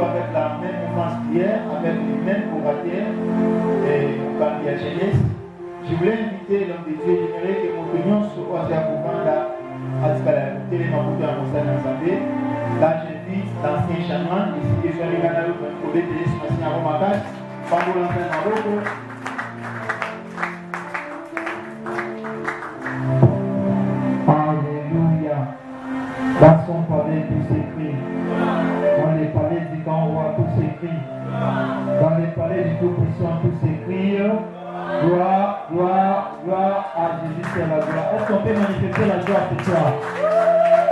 avec la même mouvance prière, avec les mêmes oratoires et comme la jeunesse. Je voulais inviter l'homme de Dieu, j'aimerais que mon opinion soit à Bouvanda, à Télé Mamoudou à Moussa Nzambé. Là, j'invite l'ancien chanoine, ici, que je suis arrivé à l'autre, pour les télés, je suis à Romakas, Pambo l'ancien Maroc. Alléluia. Dans son palais, tout s'écrit. Dans les palais du grand roi, tout s'écrit. Dans les palais du Tout-Puissant, tout s'écrit. Gloire, gloire, gloire à Jésus, c'est la gloire. Est-ce qu'on peut manifester la joie ce soir?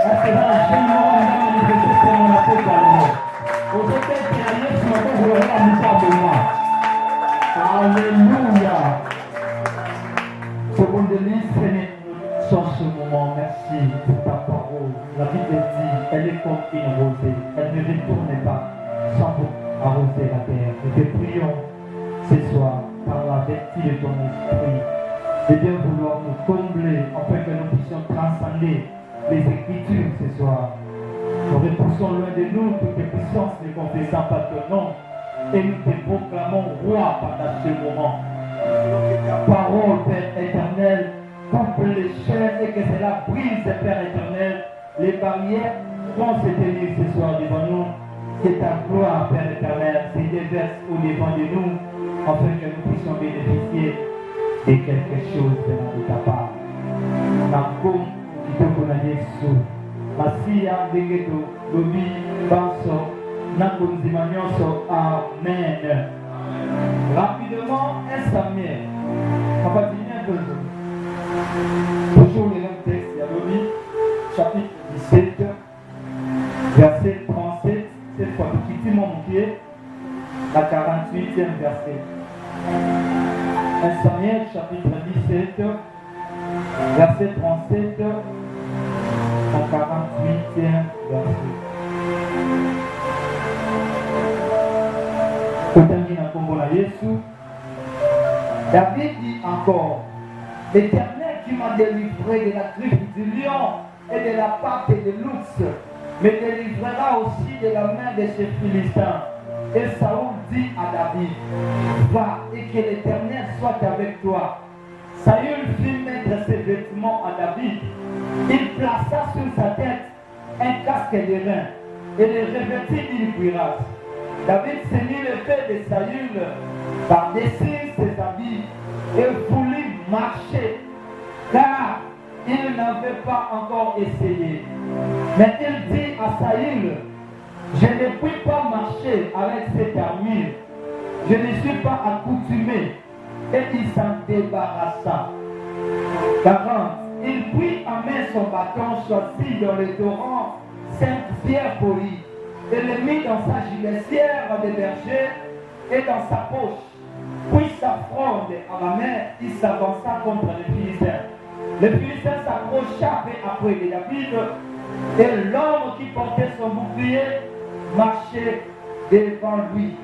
Est-ce que dans la jeune mort, on va manifester ce qu'on a fait par nous? Aux hôtels qui arrivent, ce matin, vous aurez la moutarde de moi. Alléluia. Seconde délice, Seigneur, sur ce moment, merci pour ta parole. La Bible dit, elle est comme une rosée. Elle ne retourne pas sans arroser la terre. Nous te prions ce soir, par la vertu de ton esprit, de bien vouloir nous combler, afin que nous puissions transcender les Écritures ce soir. Nous repoussons loin de nous toutes les puissances ne confessant pas ton nom, et nous te proclamons roi pendant ce moment. Que ta parole, Père éternel, coupe les chaînes et que cela brise, Père éternel, les barrières vont se tenir ce soir devant nous. Que ta gloire, Père éternel, se déverse au-devant de nous, afin que nous puissions bénéficier de quelque chose de ta part. Nakum kitoko Yesu. Masia bengeto lobi banso nakunzima nyonso. Amen. Rapidement, 1 Samuel. On va dire un peu. Toujours le même texte, il y a Lobi, chapitre 17, verset 37. Cette fois, quittez mon pied. La 48e verset. 1 Samuel chapitre 17, verset 37, la 48e verset. David dit encore, l'Éternel qui m'a délivré de la griffe du lion et de la patte de l'ours, me délivrera aussi de la main de ces Philistins. Et Saoul dit à David, va et que l'Éternel soit avec toi. Saül fit mettre ses vêtements à David. Il plaça sur sa tête un casque de reins et le revêtit d'une cuirasse. David ceignit le fait de Saül par-dessus ses habits et voulut marcher, car il n'avait pas encore essayé. Mais il dit à Saül, je ne puis pas marcher avec cette armure. Je ne suis pas accoutumé. Et il s'en débarrassa. 40. Il prit en main son bâton choisi dans le torrent 5 pierres polies et le mit dans sa gibecière de berger et dans sa poche. Puis sa fronde à la main, il s'avança contre les Philistins. Le Philistin s'approcha après de David et l'homme qui portait son bouclier marchait devant lui.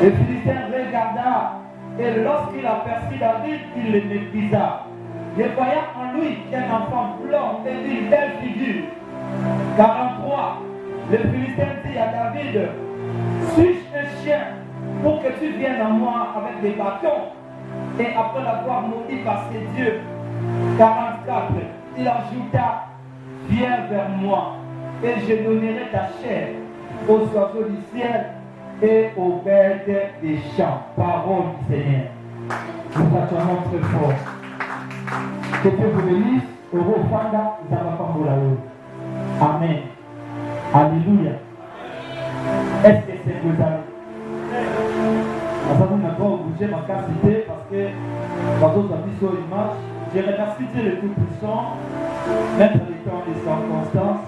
Le Philistin regarda et lorsqu'il aperçut David, il le méprisa. Le voyant en lui qu'un enfant blond et d'une belle figure. 43. Le Philistin dit à David, suis-je un chien pour que tu viennes à moi avec des bâtons? Et après l'avoir maudit par ses dieux. 44. Il ajouta, viens vers moi et je donnerai ta chair aux oiseaux du ciel et aux bêtes des champs. Parole du Seigneur. Nous attendons très fort. Que Dieu vous bénisse. Eurofanda, Zamapambolao. Amen. Alléluia. Est-ce que c'est vos amis? Nous n'avons pas bougé ma capacité parce que dans d'autres amis sur une marche, j'ai remercié le Tout-Puissant, mettre les temps des circonstances.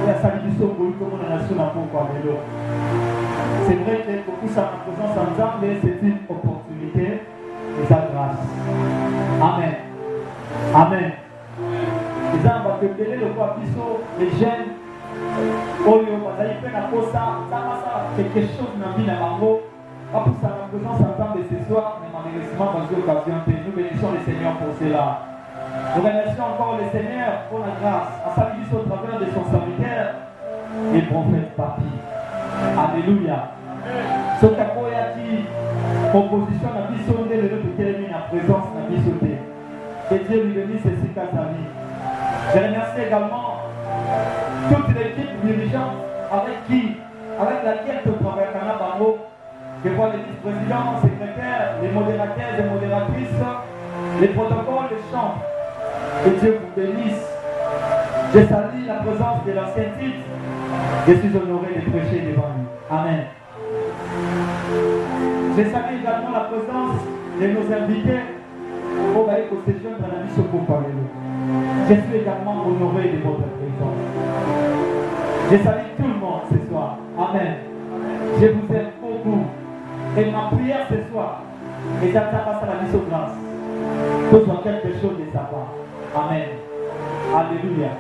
La salutation pour comme on a reçu la peau par vélo. C'est vrai que beaucoup ça en présence ensemble, mais c'est une opportunité et sa grâce. Amen. Amen. Les gens vont te donner le quoi les jeunes. Oyo, parce qu'ils prennent la pause, ça quelque chose dans la vie dans bango. Pas pour ça en présence ensemble ce soir, mais malheureusement dans cette occasion, nous bénissons le Seigneur pour cela. Nous remercions encore le Seigneur pour la grâce, à sa vie au travers de son serviteur et prophète Papi. Alléluia. Alléluia. Ce takoya qui opposition à Bissonde, le nom de termine la présence de Bissonde. Que Dieu lui bénisse et ses amis. Je remercie également toute l'équipe dirigeante avec laquelle je travaille à Kanabamo. Je vois les vice-présidents, secrétaires, les modérateurs et modératrices, les protocoles, les chambres. Que Dieu vous bénisse. Je salue la présence de l'ancien titre. Je suis honoré de prêcher devant lui. Amen. Je salue également la présence de nos invités au Baïk au séjour dans la mission pour parler. Je suis également honoré de votre présence. Je salue tout le monde ce soir. Amen. Je vous aime beaucoup. Et ma prière ce soir, et ça passe à la mission grâce, que soit quelque chose de sa part. Amen. Alléluia.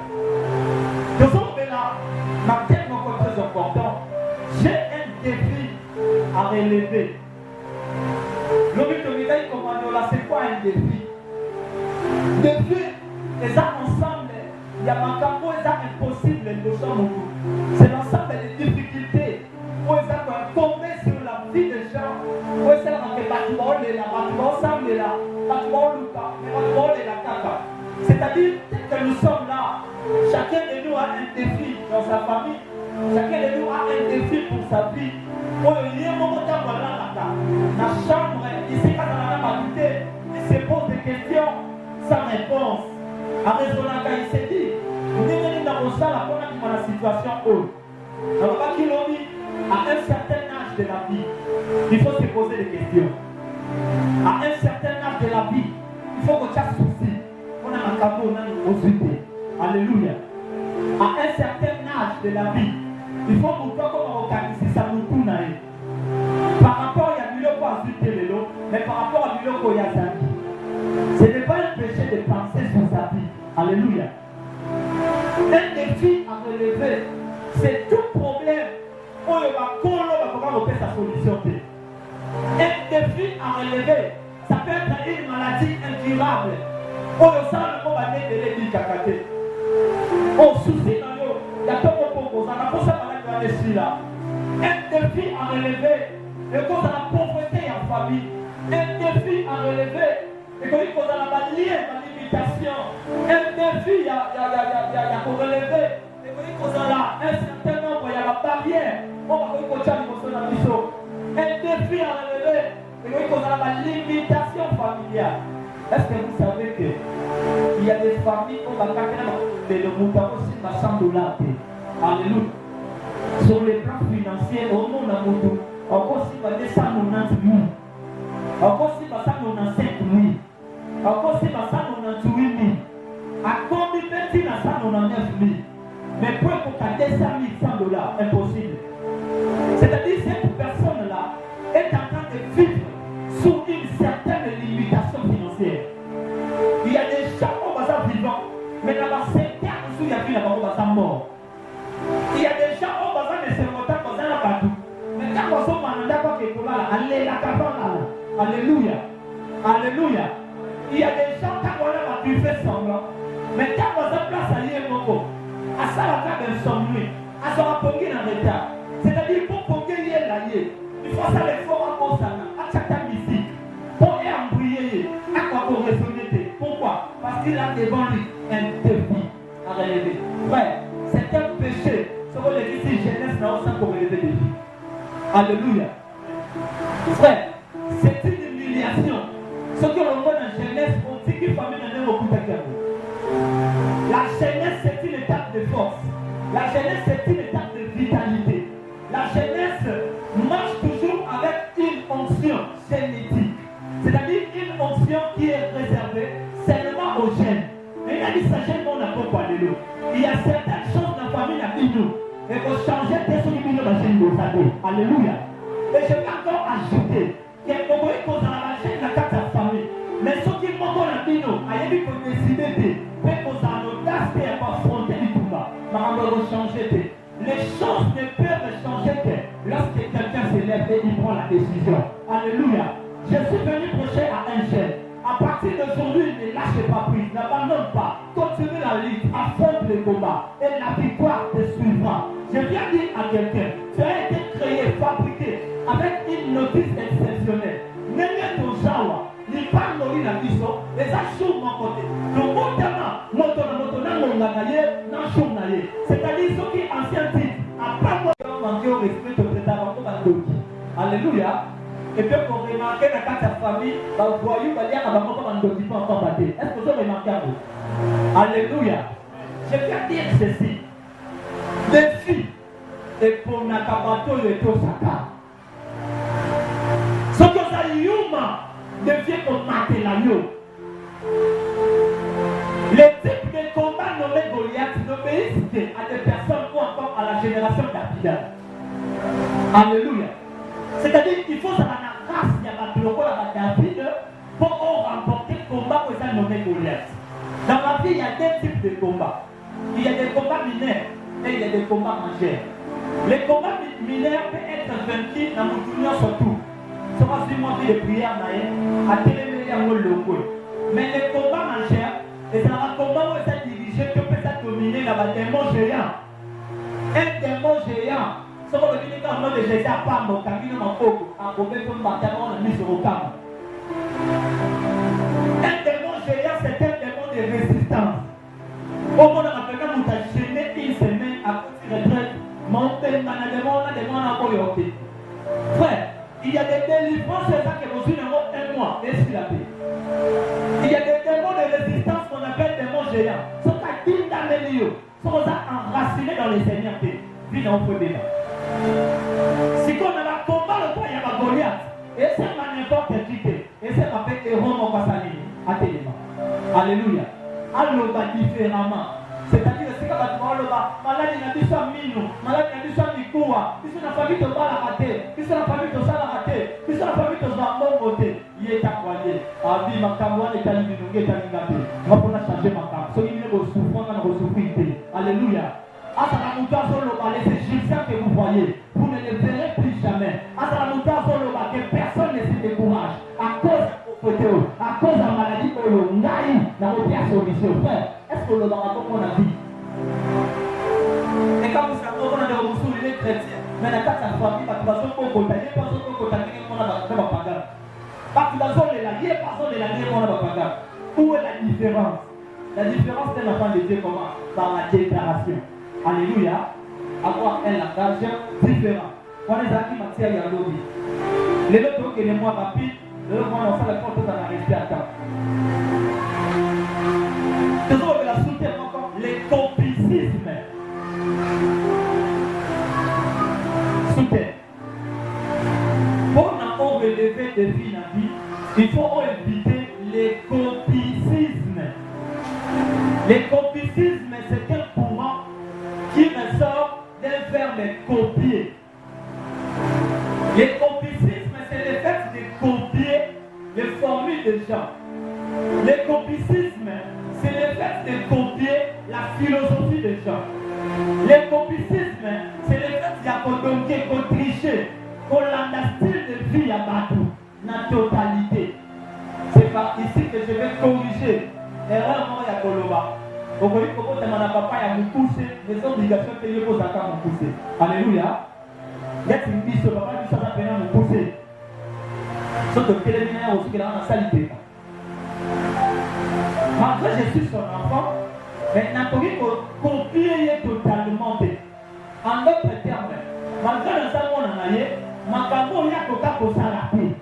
Je suis là, ma thème encore très important. J'ai un défi à relever. Le but de l'État, c'est quoi un défi? Défi, et ça ensemble, il y a un campo, et ça impossible de chambre. C'est l'ensemble des difficultés. Où est-ce qu'on tomber sur la vie des gens? Où est-ce qu'on est bâtiment est là, bâtiment ensemble est là, bâtiment Luka, bâtiment est la caca. C'est-à-dire que nous sommes là, chacun de nous a un défi dans sa famille, chacun de nous a un défi pour sa vie. Où il y a un moment dans la chambre, ici, quand on a l'habitude, il se pose des questions sans réponse. En raisonnant, il s'est dit, nous devons dans le salle pour la situation haute. Alors, pas qu'il l'a dit, à un certain âge de la vie, il faut se poser des questions. À un certain âge de la vie, il faut que tu aies souci. On a un cadeau, on a une possibilité. Alléluia. À un certain âge de la vie, il faut que nous organiser ça nous tourne. Par rapport à Miloko à Zutelelo, mais par rapport à Miloko Yazaki. Ce n'est pas un péché de penser sur sa vie. Alléluia. Un défi à relever, c'est tout problème. On va trouver sa solution. Un défi à relever, ça peut être une maladie incurable. On le sent le mot de l'éducation. On soucie dans l'eau, il y a tout le monde on a pour ça qu'on est là. Un défi à relever, et cause à la pauvreté en famille. Un défi à relever, et cause à la limitation. Un défi à relever, et cause à la un certain nombre, il y a la barrière. On va continuer à mission. Un défi à relever, et cause à la limitation familiale. Est-ce que vous savez qu'il y a des familles où on va le montant aussi de $100? Alléluia. Sur les plans financiers, au monde a moto, encore si va 290 000, encore si va 195 000, encore si va 198 000, à combien de temps à 199 000, mais pour qu'à $200 000, impossible. C'est-à-dire que cette personne-là est en train de vivre sous une certaine limitation financière. Il y a des gens qui sont vivants, mais dans la certaine où il y a des gens qui sont morts. Il y a des gens qui sont se remonter dans un bateau. Mais quand on sont d'accord avec la Alléluia. Alléluia. Il y a des gens qui ont pu faire semblant. Mais quand on a place à l'Iémoko, à ça la table insomnie, à son rapport en retard. C'est-à-dire pour poker l'allié, il faut ça les forts à Bosana, à chaque musique, pour embryer, à quoi pour raisonner. Pourquoi? Parce qu'il a devant lui un défi à relever. Frère, c'est un péché. Selon l'église jeunesse, n'a pas pour relever des défis. Alléluia. Frère, c'est une humiliation. Ce que l'on voit dans la jeunesse, on dit qu'une famille n'a pas beaucoup de cœur. La jeunesse, c'est une étape de force. La jeunesse, c'est une étape de vitalité. La jeunesse marche toujours avec une onction génétique. C'est-à-dire une onction qui est réservée seulement aux jeunes. Mais il a dit ça, jeune, on n'a pas parlé de l'eau. Il y a certaines choses dans la famille à nous. Et pour changer tes solutions dans la chaîne de Sado. Alléluia. Et je vais encore ajouter qu'il y a un moment où on a la chaîne de la famille. Mais ceux qui m'ont dit non, il y a eu pour décider de faire qu'on a l'audace et pour affronter du combat. Mais on va changer. Les choses ne peuvent changer que lorsque quelqu'un se lève et il prend la décision. Alléluia. Je suis venu prêcher à un jeune. À partir d'aujourd'hui, ne lâchez pas prise, n'abandonne pas. Continue la lutte, affronte le combat. Et la victoire te suivra. Je viens dire à quelqu'un, tu as été créé avec une notice exceptionnelle. N'est-ce ton jawa, il parle de la mission, les achats mon côté. Donc, autrement, c'est-à-dire ceux qui ancien titre, à part moi, manqué au respect de président, alléluia. Et puis pour remarquer dans la famille, vous voyez, il y a un document qui encore battu. Est-ce que vous avez remarqué? Alléluia. Je viens dire ceci. Les filles, et pour Nakabato et Tosaka. Ce que ça devient comme Matelayo. Les types de combats nommés Goliath n'obéissent à des personnes ou encore à la génération d'Abida. Alléluia. C'est-à-dire qu'il faut savoir la race, il y a la David pour remporter le combat que ça nommé Goliath. Dans la vie, il y a deux types de combats. Il y a des combats mineurs et il y a des combats majeurs. Les combats mineurs peuvent être vaincus dans mon tournoi surtout. Ça va suivre de prière à télémédia ou le. Mais les combats majeurs, c'est un combat où ça dirigé que peut être dominé dans un démon géant. Un démon géant. Ce qu'on veut dire quand on a Jésus à Pambo, Camino Mapoko, à Robert Pambata, on a mis sur le camp. Un démon géant, c'est un démon de résistance. Au moment où on a gêné une semaine à côté de retraite, monter dans un démon, on a des démons à Boyoté. Frère, il y a des délivrances, c'est ça que vous avez un mois, et c'est la paix. Il y a des démons de résistance qu'on appelle démons géants. Ce sont à qui dans les lieux, sont enracinés dans les seigneurs. Puis on peut déjà. Si on a un combat, le point, il y a un Goliath. Et c'est n'importe qui. Et c'est ma paix et Rome en passant. Alléluia. Alors, différemment. C'est-à-dire que si on a le bas, malade n'a plus sa mine, malade n'a plus sa mikoua, puis la famille de bas la raté, puis la famille de ça la raté, puis la famille de ça bon côté. Il est accompagné. Ah oui, ma camoine est allée nous guetter à l'ingapé. On va changer ma cam. Ceux qui ne souffrent pas, ne souffrent pas. Alléluia. Asalamuta Soloba, les Égyptiens que vous voyez, vous ne les verrez plus jamais. Asalamuta Soloba, que personne ne se décourage à cause à cause de la maladie que l'on a eu dans nos pièces solutions. Frère, est-ce que le marathon qu'on a dit? Et quand vous savez qu'on a des ressources, les chrétiens, mais dans la famille, la façon qu'on contacte, pas qu'on contacte, qu'on a dans le pagane. Parce que dans le la vie, pas dans la vie, qu'on a dans le pagane. Où est la différence? La différence de l'enfant de Dieu commence par la déclaration. Alléluia. Avoir un langage différent. Quand les acquis matières, il y a l'eau. Les autres qui sont moins rapides, les autres qui sont les portes à rester à temps. Les autres qui la soutiennent encore, les complicismes. Soutien. Pour nous relever des vies dans la vie, il faut éviter les complicismes. Les complicismes, c'est un courant qui ressort d'un verbe copier. Les complicismes, c'est le fait de copier les formules des gens. Les complicismes, c'est le fait de copier la philosophie des gens. Les complicismes, c'est le fait de tricher, qu'on a un style de vie à Batou, la totalité. C'est par ici que je vais corriger. Erreur, moi, il y a Koloba. Au Covid, comment tu m'as papa, il y a me pousser, les obligations que les beaux accords m'ont poussé. Alléluia. Il y a une mission, papa, il s'en a peine à me pousser. Sauf que le téléminaire aussi, il a la salité. Malgré je suis son enfant, mais n'a pas copier totalement. En d'autres termes, malgré le salon en aïe, ma camo y a coca pour s'arrêter.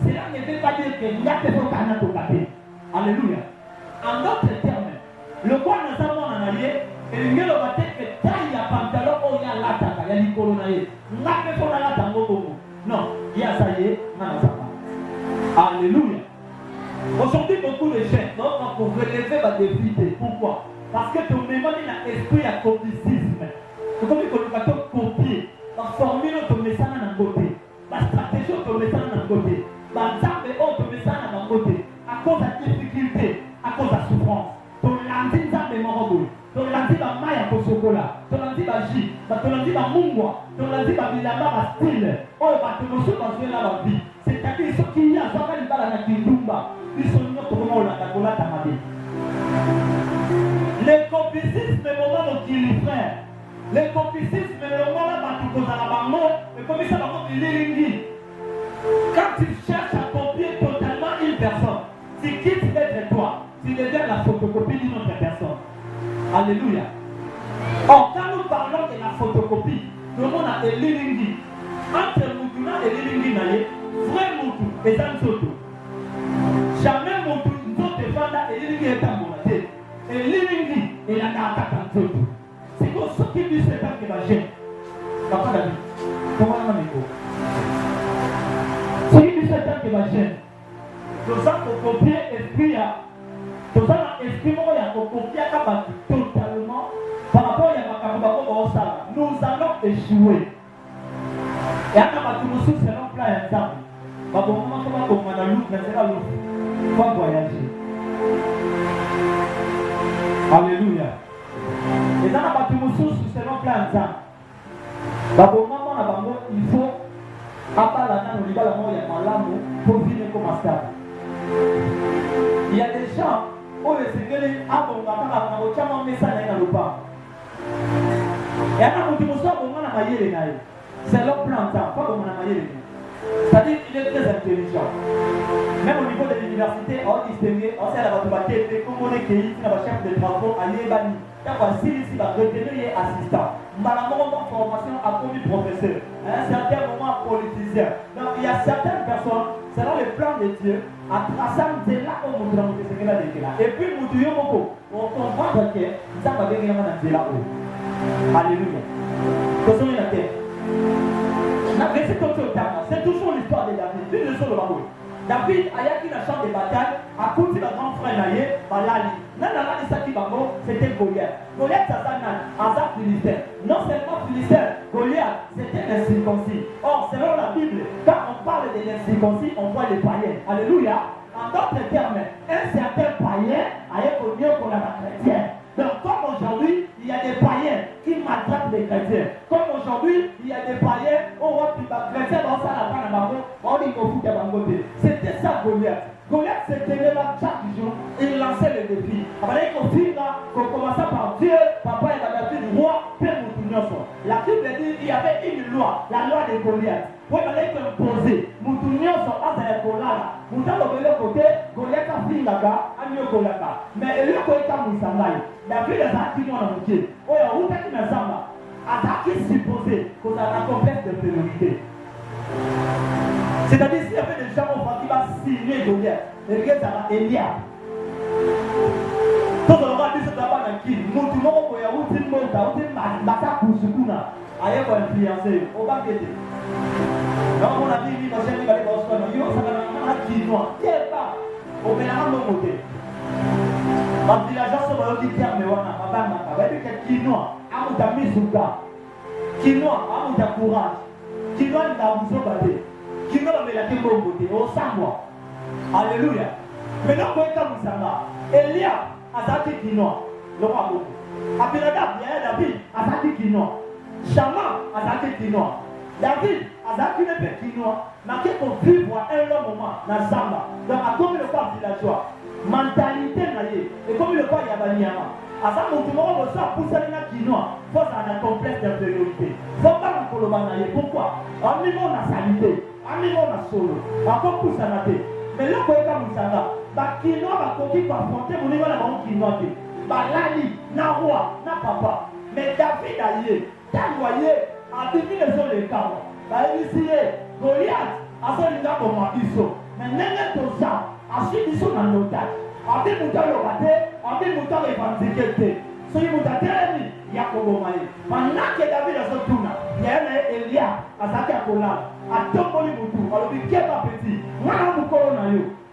Cela ne veut pas dire qu'il y a que pour canard au café. Alléluia. En d'autres termes, le quoi ne salon en aïe, et le mieux le matin que taille à pantalon ou il y a l'attaque, il y a l'icolonaïe. N'a que pour la l'attaque au Congo. Non, il y a ça y est, non, ça va. Alléluia. Aujourd'hui, beaucoup de gens, donc, pour relever ma défité. Pourquoi? Parce que ton mémoire a esprit à complicisme. C'est comme il faut copier. La formule, tu mets ça dans le côté. La stratégie, tu mets ça dans le côté. La table, tu mets ça dans le côté. À cause de la difficulté, à cause de la souffrance. Tu l'as ça de mon tu l'as dit à Maya pour chocolat. Tu l'as dit à J. Tu l'as dit à Mungwa. Tu l'as dit à Bilama à style. Oh, tu me suis dans la vie. C'est-à-dire ce qu'il y a, ça va dans la Kindumba. Ils sont venus pour moi, la Takola Tamade. Les complicismes, le moment où il est frère. Les complicismes, le moment où tu causes à la banque, le commissaire va dire Lilingi. tu cherches à copier totalement une personne, tu quittes d'être toi, tu deviens la photocopie d'une autre personne. Alléluia. Or, quand nous parlons de la photocopie, nous avons un Elilingi. Entre Moutuna et Elilingi, vrai Moutou et Zansoto. Jamais Moutou, nous autres défendons Elilingi et Tambourate. Elilingi et la Nata Tansoto. C'est comme ça qui dit c'est pas que la gêne. Papa David, comment on est beau? C'est qui dit c'est pas que la gêne. Nous avons copié esprit à. Nous avons esprit à copier totalement par rapport à la nous allons échouer. Et à la nous c'est un plan exemple. Comment on a l'autre, mais c'est la loupe. Il faut voyager. Alléluia. Et dans la bâtiment c'est un plan exemple. Il faut à la dans le libéral il y a malamu pour vivre comme un stade. Il y a des gens où les Seigneurs ont un message dans le pas. Et alors, c'est leur plan, pas comme on a maillé. C'est-à-dire qu'il est très intelligent. Même au niveau de l'université, on distingue, on sait la batterie, comme on est qui est chef de travaux à Yébani. Si ici, va retenir assistant. Malheureusement, formation a commis professeur. À un certain moment, politicien. Donc, il y a certaines personnes, selon le plan de Dieu, à tracer de là où nous devons ce qu'il a dit là. Et puis, nous devons beaucoup. On comprend que ça va venir de là-haut. Alléluia. C'est toujours l'histoire de David. Une leçon de Baboui. David a eu la chambre de bataille, a coûté le grand frère Naye, Balali. Nanana Isaki Bango, c'était Goliath. Goliath, ça s'appelle Azak Philistère. Non seulement Philistère, Goliath, c'était l'incirconcis. Or, selon la Bible, quand on parle de l'incirconcis, on voit les païens. Alléluia. En d'autres termes, un certain païen a été mieux qu'on a chrétien. Donc, comme aujourd'hui, il y a des païens qui maltraitent les chrétiens. Comme aujourd'hui, il y a des païens, on voit que les chrétiens dans ça, la banque, on dit qu'on fout à bangoté. C'était ça, Goliath. Goliath se tenait là chaque jour, il lançait le défi. Après qu'on finit là, qu'on commençait par Dieu, papa et la du roi, Père Moutounioso. La Bible dit qu'il y avait une loi, la loi de Goliath. Pour aller imposer, Moutounioso a des colères. Moutounioso de l'autre côté, Goliath a fini là-bas, a mis au colère. Mais le côté a Moussangaï. David les a dit non à Mouké. Oh, il y a où est-ce qu'il y a ça? Attaquer supposé qu'on a un complexe de priorité. C'est-à-dire s'il y avait des gens qui vont signer Goliath, et regarde ça va Eliab. Quand on aura dit ce tabac dans qui, nous tout le monde peut y avoir une montre, une massacre pour ce coup là, ailleurs pour influencer, on va guetter. Donc on a dit, il va chercher les gosses, il va s'en aller qui noir, tiens pas, on met la main de côté. Ma villageois sont dans le terme, on a pas mal, on va dire que qui noir, à mon ami Souka, qui noir, à mon courage, qui noir, il a vous battu. Qui va me la dire au côté, au sang. Alléluia. Maintenant, quand il y a Eliab, Azaki Kinoa, le roi Boko. Abinadab, il y a David, Azaki Kinoa. Shama, Azaki Kinoa. David, Azaki Nebe Kinoa. Mais pour vivre un long moment dans Zamba. Donc, à comme le corps villageois, mentalité naïe, et comme le corps Yabaniama. À ça, mon tour, on va pousser la Kinoa. Il faut un complexe d'infériorité. Il ne faut pas qu'on le banaille. Pourquoi? En niveau de la sanité. Amigo na solo, encore pour s'anater. Mais là, quand il y a Moussanga, Kino va coquiller pour affronter mon niveau de la Kino. Lali, na roi, na papa. Mais David a yé, t'as voyé, a défini les zones de camp. Ici, Goliath, a fait une dame au Mabiso. Mais n'est-ce pas ça, a suivi son anotage. A dit Mouta le raté, a dit Mouta le vantiqueté. So il Mouta terni, Yakobo Maï. Pendant que David a son tourna, il y a un Elia, a Zaki Akola. A Tomboli Moutou, alors il y a pas petit. Moi, je suis corona.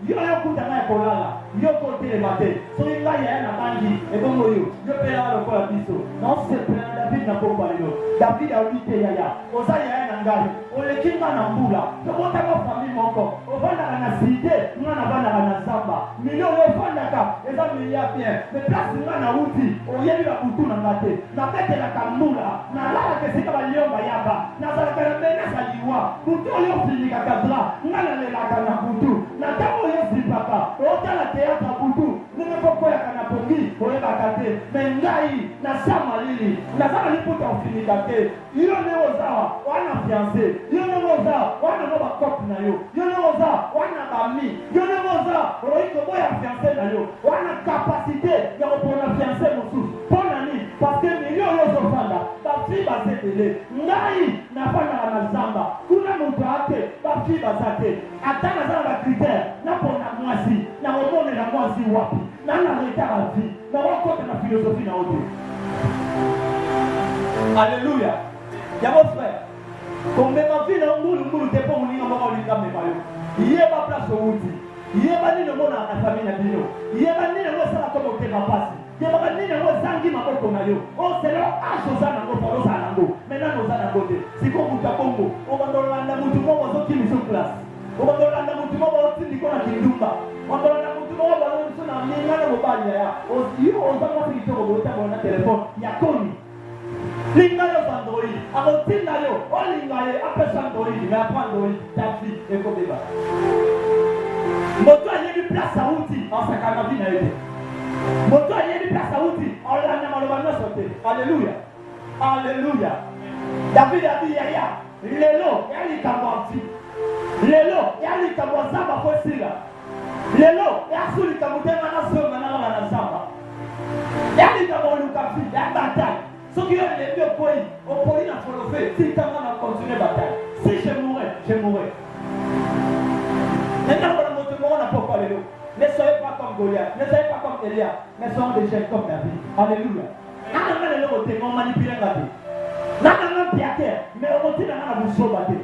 Yo yo kuta na kolala, yo kote le matin. So il là il y a un bandit et bon yo. Yo paye le quoi biso. Non c'est plein David na ko balio. David a oublié yaya. Oza ya na ngali. O le kinga na mbula. To bota ko famille moko. O vanda na cité, mwana vanda na zamba. Milio yo vanda ka, eza milia bien. Mais place nga na uti, o yebi la kutu na ngate. Na pete la kambula, na la ke sika ba liomba yaba. Na sala ka mena sa liwa. Kutu yo finika kadra. Ngana le la kana kutu. Na tamo papa, autant la théâtre à Boutou, nous ne pouvons pas y aller pour les bagater, mais Ngaï, na Samalili, na Samalili pour t'en finir gâter. Il y a des aux arts, on a fiancé, il y a des aux arts, on a couple na yo. Yo ne oza wana bami. Yo ne oza roiko boya fiancé na yo. Wana capacité ya opona fiancé mosusu. Pona ni parce que million yo zofanda. Ba fi ba setele. Ngai na fanda na zamba. Kuna mutu ate ba fi ba sate. Atana za ba critère na pona mwasi. Na omone na mwasi wapi. Na na leta la vie. Na wako na philosophie na ote. Alléluia. Y'a mon frère. Comme ma vie dans le monde, t'es pas mon nom, on lui gamme maillot. Il y a pas place au outil. Il y a pas ni le monde à la famille à Bino. Il y a pas ni le monde à la comme t'es pas passé. Il y a pas ni le monde zangi ma pote maillot. Oh c'est là à chose à n'ango pour ça n'ango. Maintenant nous allons côté. C'est comme vous tapons. On va dans la namu tout le monde aux qui nous sont classe. On va dans la namu tout le monde aux qui nous sont kindumba. On va dans la namu tout le monde aux qui nous sont n'imana mobile ya. Aussi on va pas finir au bout de téléphone. Il y a connu. Lingayo Sandori, Amotindayo, all Lingayo, après Sandori, mais après Andori, Tafi, et Kobeba. Moto a eu place à outil en sa carabine. Moto a eu place à outil en la namalobano sauté. Alléluia. Alléluia. David a dit Yaya, Lelo, Yali Kabwanti. Lelo, Yali Kabwazamba Fosila. Lelo, Yasuli Kabutema Naso Manana Zamba. Yali Kabolukafi, la bataille. Ce qui est le mieux pour lui, au point n'a pas le fait, si quelqu'un a continué la bataille. Si je mourrais, je mourrais. Maintenant, on n'a pas parlé. Ne soyez pas comme Goliath, ne soyez pas comme Elia, mais soyez des jeunes comme David. Alléluia. N'a pas le côté, on manipule la vie. N'a pas le pied, mais on continue à vous sauver.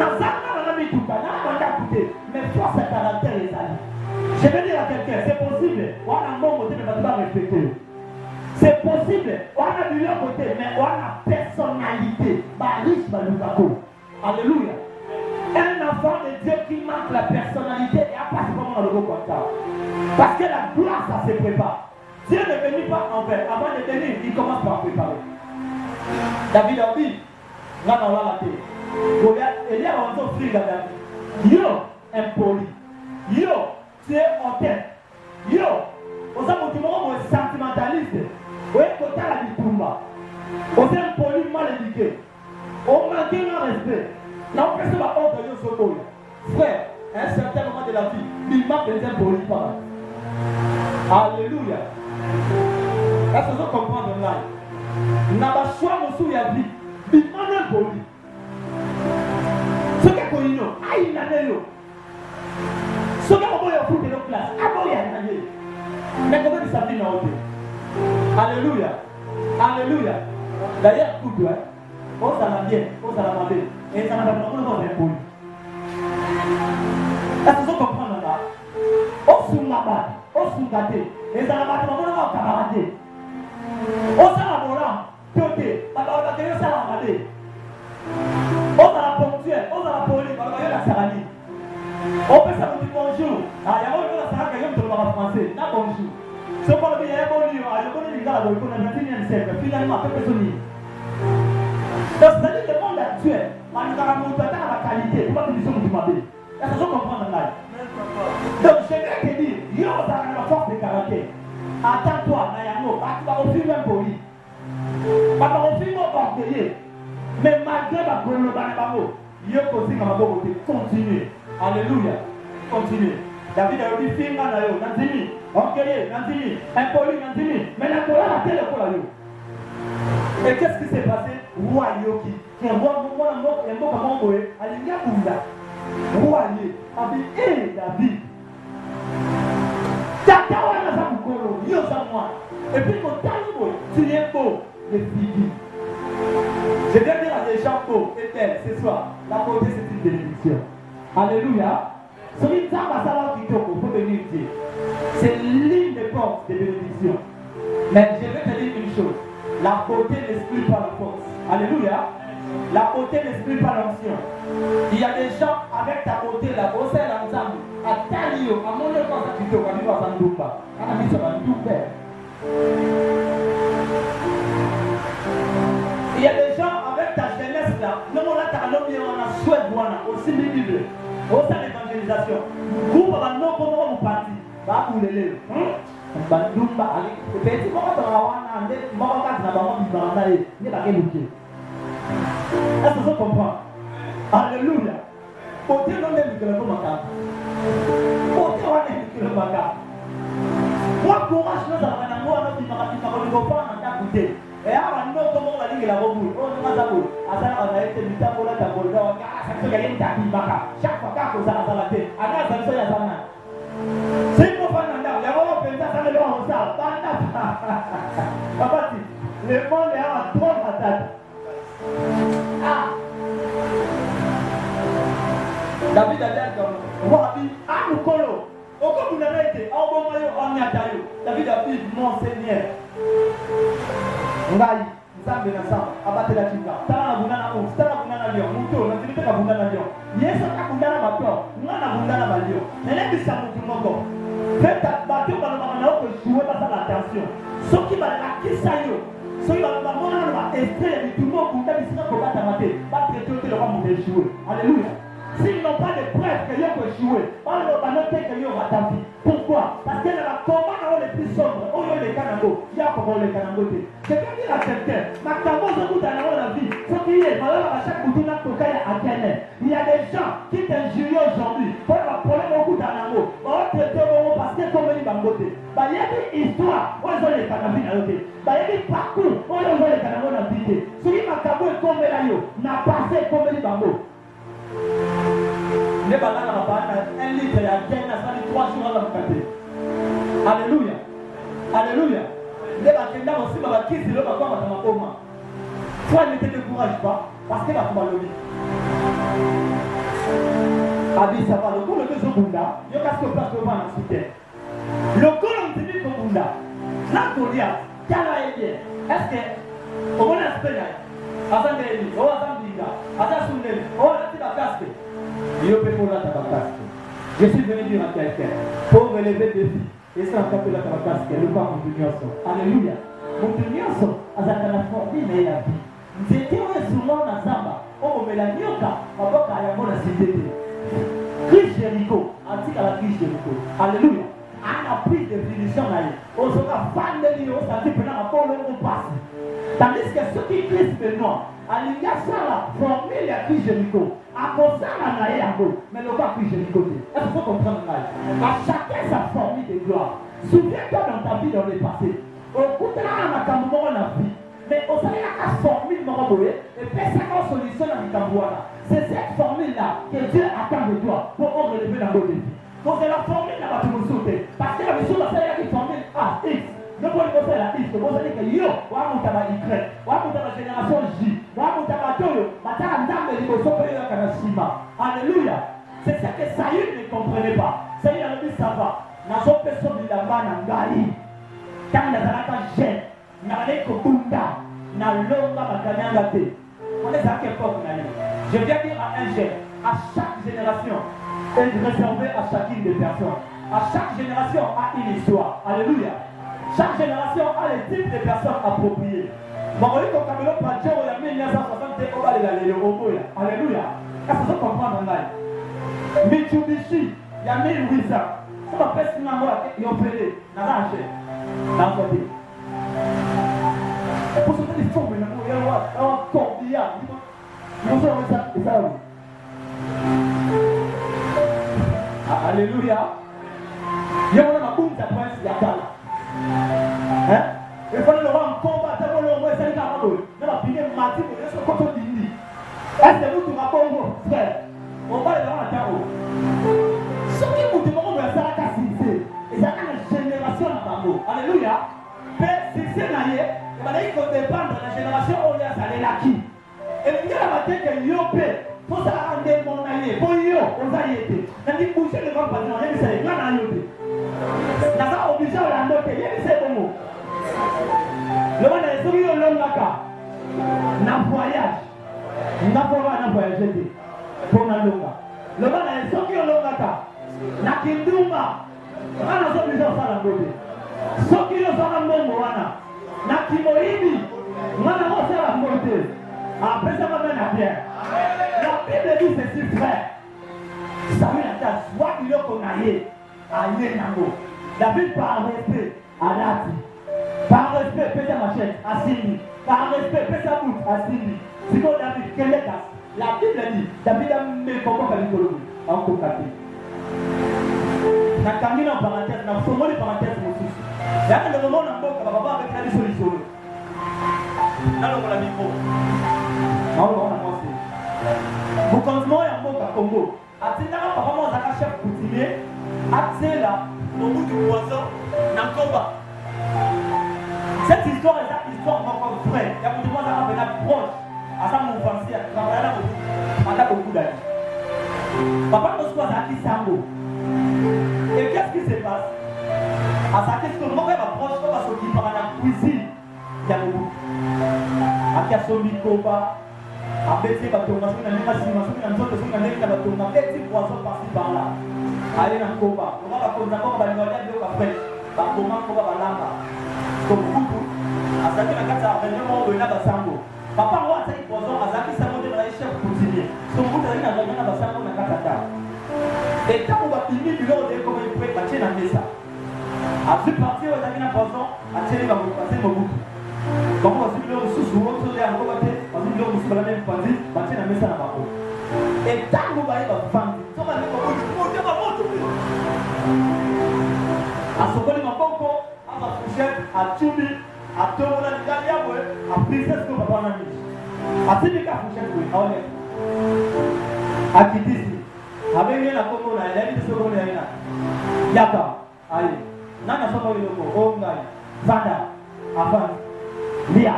N'a pas mis tout ça, n'a pas coûté, mais force à caractère les amis. Je vais dire à quelqu'un, c'est possible, on a un bon côté, mais on ne va pas respecter. C'est possible, on a du côté, mais on a personnalité. Riche, alléluia. Un enfant de Dieu qui manque la personnalité et a pas vraiment le bon contact. Parce que la gloire, ça se prépare. Dieu ne venu pas en vain. Avant de venir, il commence par préparer. David a dit, là on va la télé. Goliath, Elia a offert à David. Yo, impoli. Yo, tu es en tête. Yo, on a un sentimentaliste. Oui, quand tu as la bitumba, on est impoli, mal éduqué. On manque un respect. Non, personne va pas donner ce mot. Frère, à un certain moment de la vie, il manque des impolis par. Alléluia. Est-ce que vous comprenez là? N'a pas choix de sous la vie. Il manque un poli. Ce qui est connu, aïe, il a né. Ce qui est connu, il a foutu de place. Ah, il a né. Mais comment il s'appelle dans l'autre? Alléluia. Alléluia. D'ailleurs, écoute, on s'en a bien, on s'en a bien. Et ça n'a pas de problème avec vous. Est-ce que vous comprenez là? On s'en a pas, on s'en a gâté. Et ça n'a pas de problème avec camarade. On s'en a volant, côté, on a gagné ça à regarder. On s'en a ponctuel, on s'en a poli, on a gagné la sarani. On peut ça vous dire bonjour. Ah, il y a un la sarani qui est en français. Non, bonjour. Ce qu'on a dit, il y a un bon livre, je connais les gars, je connais le 21e siècle, finalement, peu personne. Donc, c'est-à-dire le monde actuel, on a la qualité, pas de vision du monde. Est-ce que je comprends là? Donc, je vais te dire, yo, ça a la force de caractère. Attends-toi, Nayano, tu vas au film impoli. Tu vas au film orgueilleux. Mais malgré ma colonne, yo, continue. Alléluia. Continue. David a dit, film, Nanzini, orgueilleux, Nanzini, impoli, Nanzini. Mais la colonne a tel école à yo. Et qu'est-ce qui s'est passé? Roi Yoki, qui est un roi comme un boé, Alléluia Bouza. Roi Yoki, a dit, hé David, Tata Wana Zamukolo, Yosamwa. Et puis mon talibou, tu es beau, les filles. Je viens dire à des gens beaux et belles ce soir, la beauté c'est une bénédiction. Alléluia. Celui qui a savoir qui faut venir dire. C'est l'une des portes des bénédictions. Mais je vais te dire une chose. La beauté n'exclut pas la force. Alléluia. La beauté n'exclut pas l'onction. Il y a des gens avec ta beauté, la beauté est ensemble. À Talio, à mon époque, à Tito, à Niva Sandouba. À la mission à Ndouba. Il y a des gens avec ta jeunesse là. Nous, on a ta nommé, on a souhaité, on a aussi bible. On a l'évangélisation. Vous, on a non, comment vous partir. Va vous l'élève. Bandumba ali petit comment on va wana ande mboko kati na bango bibanda ye ni ba keluke. Est-ce que vous comprenez? Alléluia. Côté non même que le macabre. Côté on est que le macabre. Moi courage nous avons un mot à notre marathon par le copain en ta côté. Et alors nous comment on va dire la boule. On nous a boule. À ça on a été du temps là ta boule. Donc ça se gagne ta vie maca. Chaque fois qu'on ça la tête. À là ça se ya ça. C'est mon fan là. Il y a vraiment penser ça le on ça. Papa le monde est à trop patate. Ah. David a dit comme Wabi Anukolo. Oko bunarete, Obomayo Onyatayo. David a dit mon Seigneur. Ngai, Nzambe na sama, abatela chinga. Tala bunana o, tala bunana lion, muto, na tilipeka bunana lion. Yeso ka bunana bato, ngana bunana balio. Nene bisa mutu moko. Feta bato baloma na oko jouer basa l'attention. Soki ba la kisayo. Soki ba mona na ba esprit du tout monde kunda bisina ko bata mate. Ba traiter le roi de jouer. Alléluia. S'ils n'ont pas de preuves que ils peuvent jouer, on ne va pas noter qu'ils ont raté. Pourquoi? Parce que le combat est le plus sombre. On a les canangos. Il y a comment les canangos. Quelqu'un dit à quelqu'un, ma tambour se coûte à la vie. Ce qui est, malheur à chaque bouton à toquer à Kenya. Il y a des gens qui t'injurient aujourd'hui. Pour le problème au bout d'un amour. On va traiter au moment parce que comme ils vont voter. Il y a des histoires où ils ont les canangos à l'autre. Il y a des parcours où ils ont les canangos à l'autre. Celui qui m'a taboué comme là, n'a passé comme ils vont voter. Ne balana mabana un litre ya gain na sali 3 jours à la côté. Alléluia. Alléluia. Ne bakenda aussi ba kisi lo ba kwa matakoma. Toi ne te décourage pas parce que la tomba lobi. Abi ça va le coup le besoin bunda, yo casque place devant en soutien. Le colon te dit que bunda. La Goliath, kala bien. Est-ce que au moins espérer Azan Deli, o Azan Binga, Azan Sunel, o la casque. Je suis venu dire à quelqu'un pour relever des défis et ça en fait la casque le pas mon tunioso. Alléluia. Mon tunioso azakana forti mais la vie. C'était souvent na zamba. Oh melanioka maboka ya mona cité. Christ Jéricho, antique à la Christ Jéricho. Alléluia. Ana prise de définition là. On sera fan de lui, on s'est dit pendant pour le passe. Tandis que ceux qui Christ Benoît, Alinga Sala, formé la Christ Jéricho. À cause de la mais le pas Christ Jéricho. Est-ce qu'il faut comprendre là? À chacun sa formule de gloire. Souviens-toi dans ta vie dans le passé. Au coup de la makambo on a vie. Mais au sein de la formule Moroboé, et fait ça comme solution dans le Cambouana. C'est cette formule-là que Dieu attend de toi pour relever dans nos défis. Donc c'est la formule là que tu me sautes. Parce que la mission de la formule A, X. Ne pouvez pas faire la X. Vous allez dire que yo, on va monter à Y, on va monter à la génération J, on va monter à Toyo, on va monter à Ndame, on va monter à Kanashima. Alléluia. C'est ça que Saïd ne comprenait pas. Saïd a dit ça va. N'a pas personne de la main en Gali. Quand il y a un jeune, il y a un Kobunda, il y a un Longate. On est à quelle époque? Je viens dire à un jeune, à chaque génération, est réservée à chacune des personnes. À chaque génération a une histoire. Alléluia. Chaque génération a les types de personnes appropriées. Alléluia. Est-ce que vous comprenez? Mitsubishi, il y a 1800. Ça va faire ce qu'ils ont fait. Dans le côté. Pour ce qui est fort, il y a un corbillard. Alléluia. Il y a un boum de prince Yakala. Hein? Il faut le voir en combat, c'est pour le voir, c'est le cas. Mais la pile est matin, il est sur le côté d'Indi. Est-ce que vous trouvez pas un frère? On va le voir à Taro. Ce qui vous demande, c'est la cassité. Et ça a une génération à Bambo. Alléluia. Mais si c'est naïe, il va faut dépendre de la génération où il y a ça, les l'acquis. Et il y a la tête que Yopé, pour ça, on est mon allié. Pour Yo, on va y être. On a dit, boucher le grand patron, on a dit, c'est le grand allié. On a obligé à la noter, il y a des bon mot. Le monde est soumis au long naka. Na voyage. Na voyage. Pour na longa. Le monde est soumis au long naka. Na kinduma. On a obligé à la noter. Soki yo zana mbongo wana. Na kimoibi. On a obligé à la noter. Après ça va bien à Pierre. La Bible dit ceci, frère. Samuel a dit, soit il y a qu'on aille. Aïe Nango. David par respect à Nati. Par respect, pète ma chaîne à Sylvie. Par respect, pète sa bouche à Sylvie. Sinon David, quel est La Bible dit, David a mis comment qu'à l'écologie, en cocaté. Na camino en parenthèse, na fomo les parenthèses aussi. Il y a un moment où on va avec la solution. Là, on la micro. Là, on a commencé. Vous continuez en mot à Congo. Attenant apparemment à la chef coutumier, là, au bout du poisson, dans le combat. Cette histoire est une histoire encore vraie. Il y a beaucoup de gens qui sont proches. À ça, mon pensée, à travailler pendant beaucoup d'années. Papa, nous sommes à Kisango. Et qu'est-ce qui se passe? À sa question, mon père m'approche, on va s'occuper par la cuisine. Il y a beaucoup. À Kiasomi Koba, à Bété, à Tonga, à Nima Sima, à Nzoto, à Nima, à Tonga, petit poisson par-ci par-là. Allez dans Koba. On va comme ça, on va aller au café. Par comment on va là-bas. Comme beaucoup. À sa question, à sa réunion, on va aller à Sango. Papa, moi, c'est un poisson, à sa question, on va aller chef coutumier. Donc, vous allez dans la réunion à Sango, on a Katata. Et quand on va finir, du long, on est comme il peut être dans la mesa. À ce parti, on a mis un poisson, à tirer ma boucle, à tirer ma boucle. Quand on va suivre le sous-sous, on va suivre le sous-sous, la même partie, on va tirer la mesa dans ma boucle. Et tant qu'on va aller dans la femme, on va aller dans la boucle, on va aller dans la boucle. À ce moment-là, à la fourchette, à Tchoumi, à Tomola, à Princesse, qu'on va prendre la mise. À Tibika, fourchette, oui, à Olé. À Kitisi. Avec la Congo, la vie de ce qu'on a. Yaka, aïe. Nana Soko Yoko, Ongai, Fada, Afan, Lia.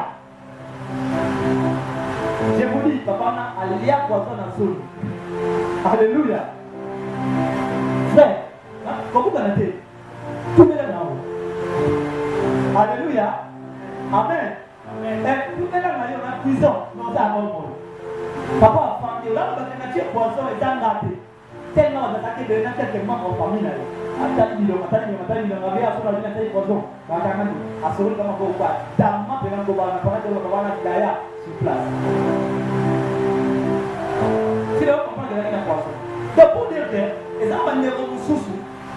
Je vous dis, papa, on a Lia poisson dans le sol. Alléluia. Frère, comment vous avez tout le monde là-haut. Alléluia. Amen. Tout le monde là-haut, on a cuisson. Non, ça a bon monde. Papa a fait, là, on a fait poisson et ça a raté. Tellement on a attaqué de quelques membres en famille. Attendez, on avait à son avis un poisson. À ce moment-là, on va dans ma pénale, on va d'ailleurs sur place. Si on comprend que c'est un poisson. Donc pour dire que les enfants ne vont pas sous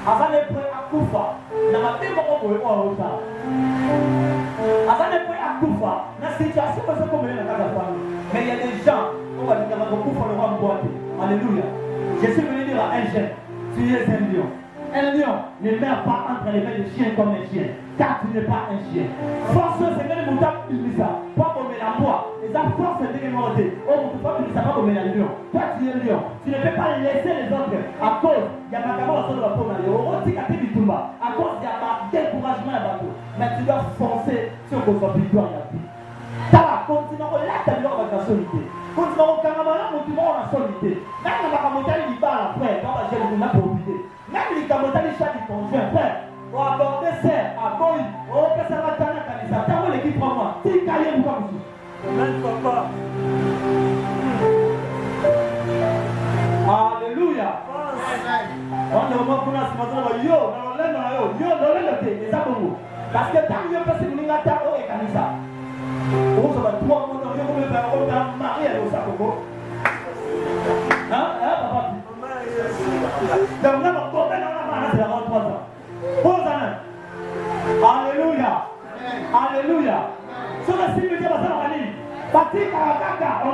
avant les prêts à Koufa, n'a pas fait mon pour eux en retard. Avant les prêts à Koufa, la situation est comme elle est dans la famille. Mais il y a des gens, on va dire que Koufa le roi boité. Alléluia. Je suis venu dire à un jeune, tu es un lion. Un lion ne meurt pas entre les mains des chiens comme un chien, car tu n'es pas un chien. Force, c'est que les moutons utilisent ça. Pas comme la bois. Et ça force, c'est que les moutons. Oh, tu ne sais pas comme un lion. Toi, tu es un lion. Tu ne peux pas laisser les autres à cause. Il y a ma caméra sur la peau. À cause il y a un découragement à bateau. Mais tu dois foncer sur vos victoires et la vie. Ça continue là, tu as la solité. Continue au Canada, tu vas la solité. Même la montagne, il va après. Dans la gêne, on a profité. Même les Camotanis, chaque conjoint, frère, on va aborder ça, à Boy, on va faire ça à la canisa. T'as vu l'équipe pour moi? T'es calé ou comme ça? Même papa. Alléluia. On est au moment où on a ce matin, yo, on l'aime, yo, les abonnés. Parce que tant que vous passez une attaque au canisa, on se va trois mois dans le monde, on va marier au Sakoko. Hein, papa? Donc, on a c'est la mort 3 ans. Alléluia. Alléluia. Sur le signe de Dieu, on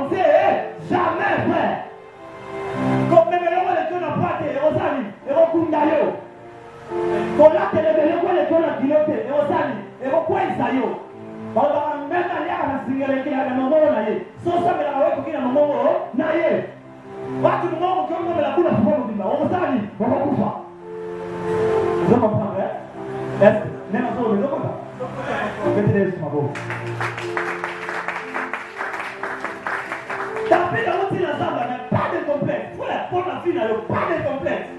dit jamais frère. Comme les gens les gens n'ont pas été, Rosali, et Rokundayo. Quand là, les gens les gens ont piloté, et Rosali, et Rokuensayo. Même à la signaler qu'il y a un moment où on a eu. Sans ça, mais la roue qui est un moment où on a eu. Watu mmoja ukiona la kula kwa mzima, wamsali, wanakufa. Ndio mapanga. Neno zao ndio kwa. Ndio Yesu mabo. David a aussi la zamba, pas de complexe. Voilà, pour la finale, pas de complexe.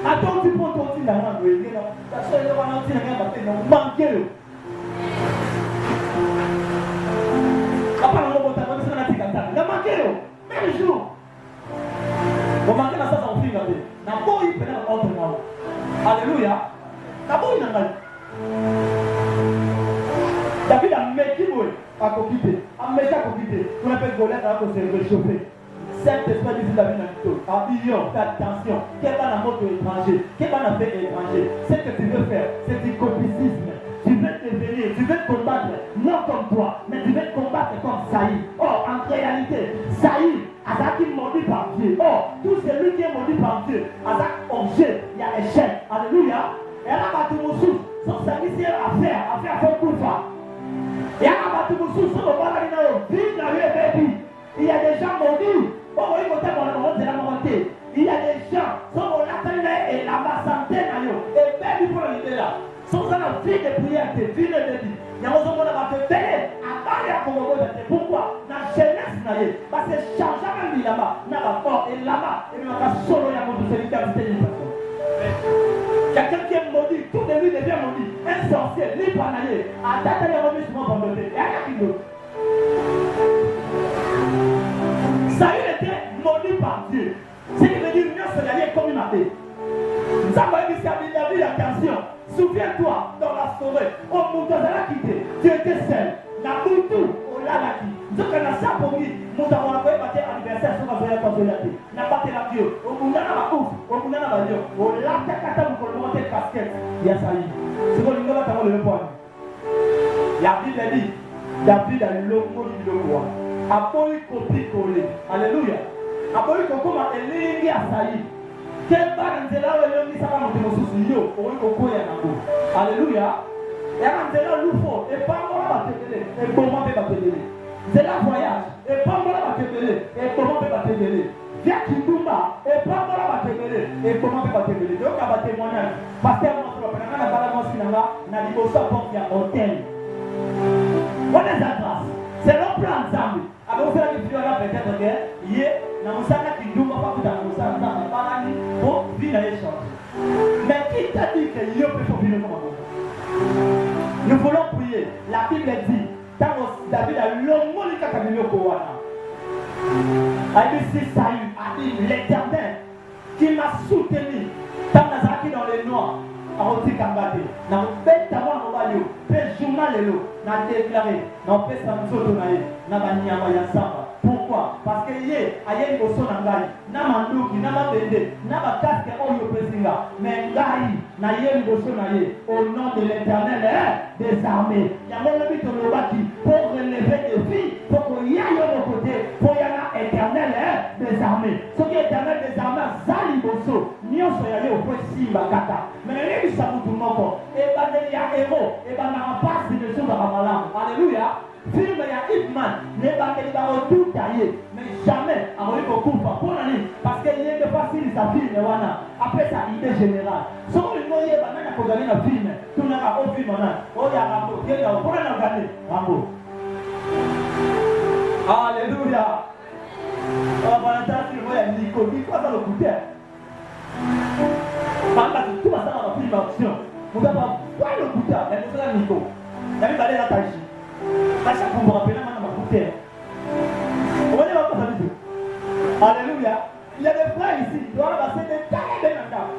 Attends, tu prends ton tir là, oui, non. Ça serait le moment où tu regardes la peine, on manque. Papa, on va botter, on va se mettre à table. La manque. Même jour. On va manquer la salle en film. Na boy peut être autre monde. Alléluia. Na boy n'a pas. David a mis qui boy à coquiter. A mis à coquiter. On appelle Goliath à cause de réchauffer. Cet esprit dit David n'a tout. Attention, fais attention. Quel va la mode étranger? Quel va la paix étranger? Ce que tu veux faire, c'est du copicisme. Tu veux te venir, tu veux te combattre, non comme toi, mais tu veux te combattre comme Saïd. Or, en réalité, Saïd a Azak qui maudit par Dieu. Or, tout celui qui est maudit par Dieu, Azak objet, il y a échec. Alléluia. Et là, Batumoussou, son service à faire coup de fa. Et là, Batumoussou, son il y a des gens maudits. Il y a des gens, sont et la centaine et même pour l'idée là. Sans la vie de prière, de vie de vie. Il y a un moment où on va te payer. Pourquoi? La jeunesse, parce que changeant même là-bas, n'a pas fort et là-bas, et on va solo y a mon quelqu'un qui est maudit, tout de lui devient maudit. Un sorcier, l'épanaillé, à date de remis souvent abandonné. Et à qui d'autre? Saül était maudit par Dieu. Ce qui veut dire mieux se gagner comme une maté. Nous avons dit ça, David, attention. Souviens-toi, dans la forêt, au Moutazala quitté, tu étais seul. Nabutu, au Lalaki. Donc, on a ça pour lui. Nous avons envoyé anniversaire sur la voyage consolidée. N'a pas été la Dieu. Au Moundana va ouf, au Moundana va Dieu. Au Latakata, vous pouvez monter casquette. Il y a ça. C'est bon, il va t'avoir le point. La Bible dit, David a eu l'homme du roi. Apoi copie collé. Alléluia. Apoi comment elle est à Saïd. Quel bar de là où elle est ça va monter au sous-yo. Alléluia. Et quand elle est loufo, et pas moi va te donner. Et comment va te donner. C'est la voyage. Et pas moi va te donner. Et comment va te donner. Viens Kidumba. Et pas moi va te donner. Et comment va te donner. Donc à témoignage. Parce que moi je vais pas la mosquée là. N'a dit au sort il y a hôtel. On est à grâce. C'est le plan ensemble. Alors vous avez dit peut-être que hier, dans le sac qui nous va pas dans le sac, dans le paradis, pour vivre les choses. Mais qui t'a dit que Dieu peut vivre comme ça? Nous voulons prier. La Bible dit, quand David a eu l'homme qui a mis le Kowana. Il dit c'est Saül, a dit l'Éternel qui m'a soutenu dans les noirs. Aroti kambate na beta mwana bayo pe journal lelo na déclaré na pe samso tonaye na banyama ya samba. Pourquoi? Parce que yé aye boso na ngai na manduki na mabende na bakaske oyo pesinga mais ngai na yé boso na yé au nom de l'Éternel des armées. Ya mona bito lobaki pour relever des vies pour que y aille au côté pour y a Éternel des armées. Ce qui est Éternel des armées zali boso nyonso ya yo po simba kata. Mais et ben il y a héros, et ben on passe de choses à Ramalam. Alléluia. Film il y a Hitman, n'est pas qu'il va tout tailler, mais jamais à mon coup pour l'année, parce qu'il y a des facile sa fille après sa idée générale. Ce qu'on lui dit, ben on a qu'à gagner un film, tout n'a pas au film là. Oh il y a Rambo, il y a pour la gagner Rambo. Alléluia. Oh Valentin, tu vois Nico, il faut dans le côté. Tout va ça dans la première option. Vous avez pas le goûter, mais vous avez Nico. Vous avez parlé la taille. Parce que vous me rappelez maintenant ma goûter. Vous voyez ma cosa du tout. Alléluia. Il y a des frères ici. Ils doivent passer des tas de temps.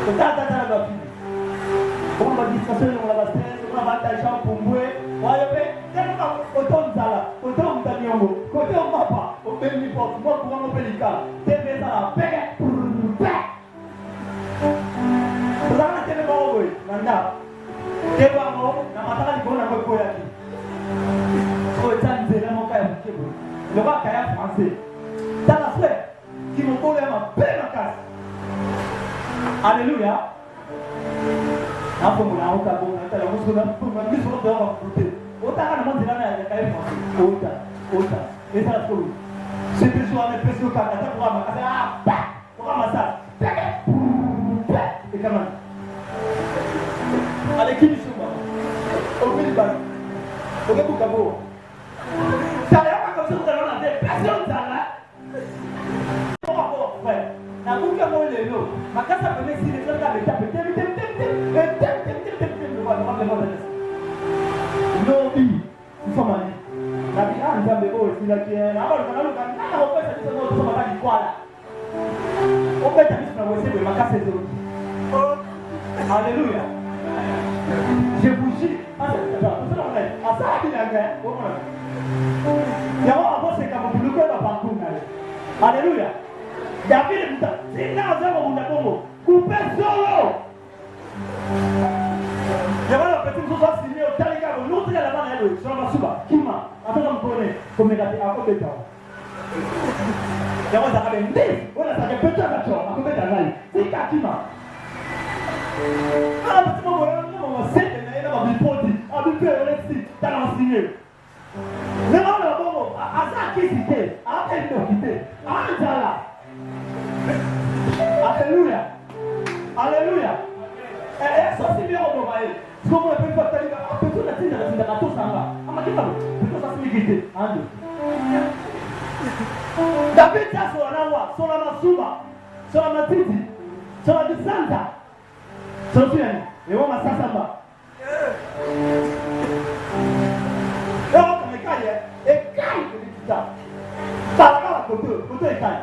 Le temps de la fille. Comment on va discuter, on va passer, on va tailler pour moi. Voyez, tellement autant de ça, autant de Daniel, côté on va pas, au pays porte, moi pour un pélican, TV ça la paix. Vous avez un téléphone, oui, maintenant. Téléphone, na matala ni bona ko ya ki. So ça nous est vraiment pas évoqué. Le roi Kaya français. Dans la frère qui m'ont collé ma belle casse. Alléluia. Après mon a auta bon, na la musu na pour ma mise sur dehors pour côté. Auta na mon dira na Kaya français. Auta. Et ça pour lui. C'est toujours un peu sur Kaya pour ma casse. Ah, pour ma ça. Et comment? Allez, qui dit souvent? Au milieu de la au milieu de la boue. Ça n'a pas comme ça, vous allez en avoir personne là. Mon rapport, frère. La boue qui a mangé les lots. Ma casse a donné si les gens avaient tapé. Lobby. Nous sommes allés. La vie a un peu de haut ici, là qui est. Alors, le canal, on peut se dire que nous sommes allés quoi là? On peut être mis sur la voiture, mais ma casse est zéro. Alléluia. Je vous dis, il y a un peu de comme le cœur partout. Alléluia. David, c'est là où on a coupé solo. Il y a un petit peu de signé au Taliga, l'autre il y a la main, sur la souba, qui m'a, attends, on me connaît, comme il a été à côté de toi. yango ezalaka bende oyo nazalaka peto akaco akobeta ngai tika kima batima mosete na ye na babipoti abipe olesi tala nsine ndenge oyo na bongo aza akisi te akendoki te anzala alleluya alleluya sosi bien oboka ye sikomona mpe fatalika peto natindaka tosanga amakima peto sasimiki te ando David asola nawa sola masuba sola matiti sola disanta sola tuyani ewo masasamba ewo kamekali ekai kudikita balakala koto ekai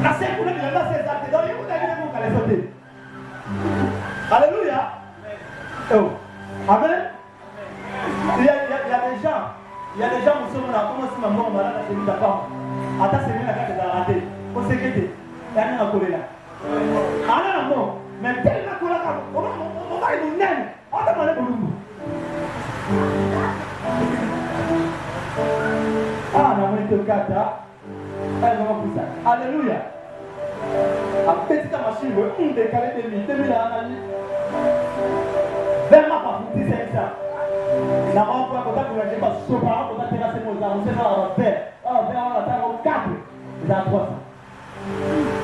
na sekuna bilanda sezate donc yekuta bine mukaleso te alléluia oh amen il y a des gens il y a des gens qui sont là comme si maman m'a là chez lui d'accord ata c'est bien la carte de la raté au sécurité et on a collé là ana non mais tellement collé là on va nous nène on va demander pour nous ah na moi te kata elle va pour ça alléluia a petite machine on décalé de 2000 là vers ma part 15 ça na mambo yako tatu unajenga sopa hapo unataka sema unasema robert unataka 4 za 300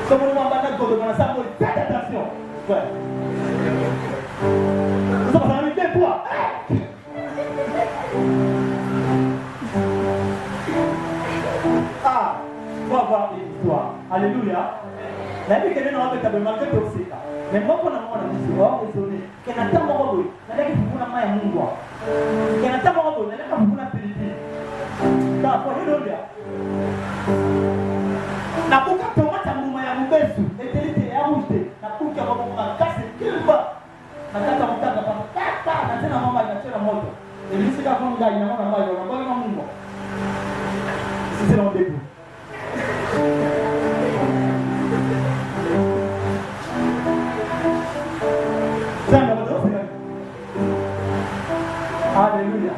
somo ni mambo yako ndio unasema faites attention ouais ça va lui faire toi ah baba histoire alléluia na hivi keneno hapo tabemaka toxica mais mbona naona msio wao usoni kana tambo hapo nataka kufuna maya Mungu kana tambo hapo nataka kufuna pilipili na kwa hiyo ndio na kuka tomata muma ya mbesu etelite ya ute na kuka baba makasi kilba na kata mtanga papa kata na tena mama inachora moto ilisika kwa ngai na mama mayo na bwana Mungu sisi na ndebu Alléluia.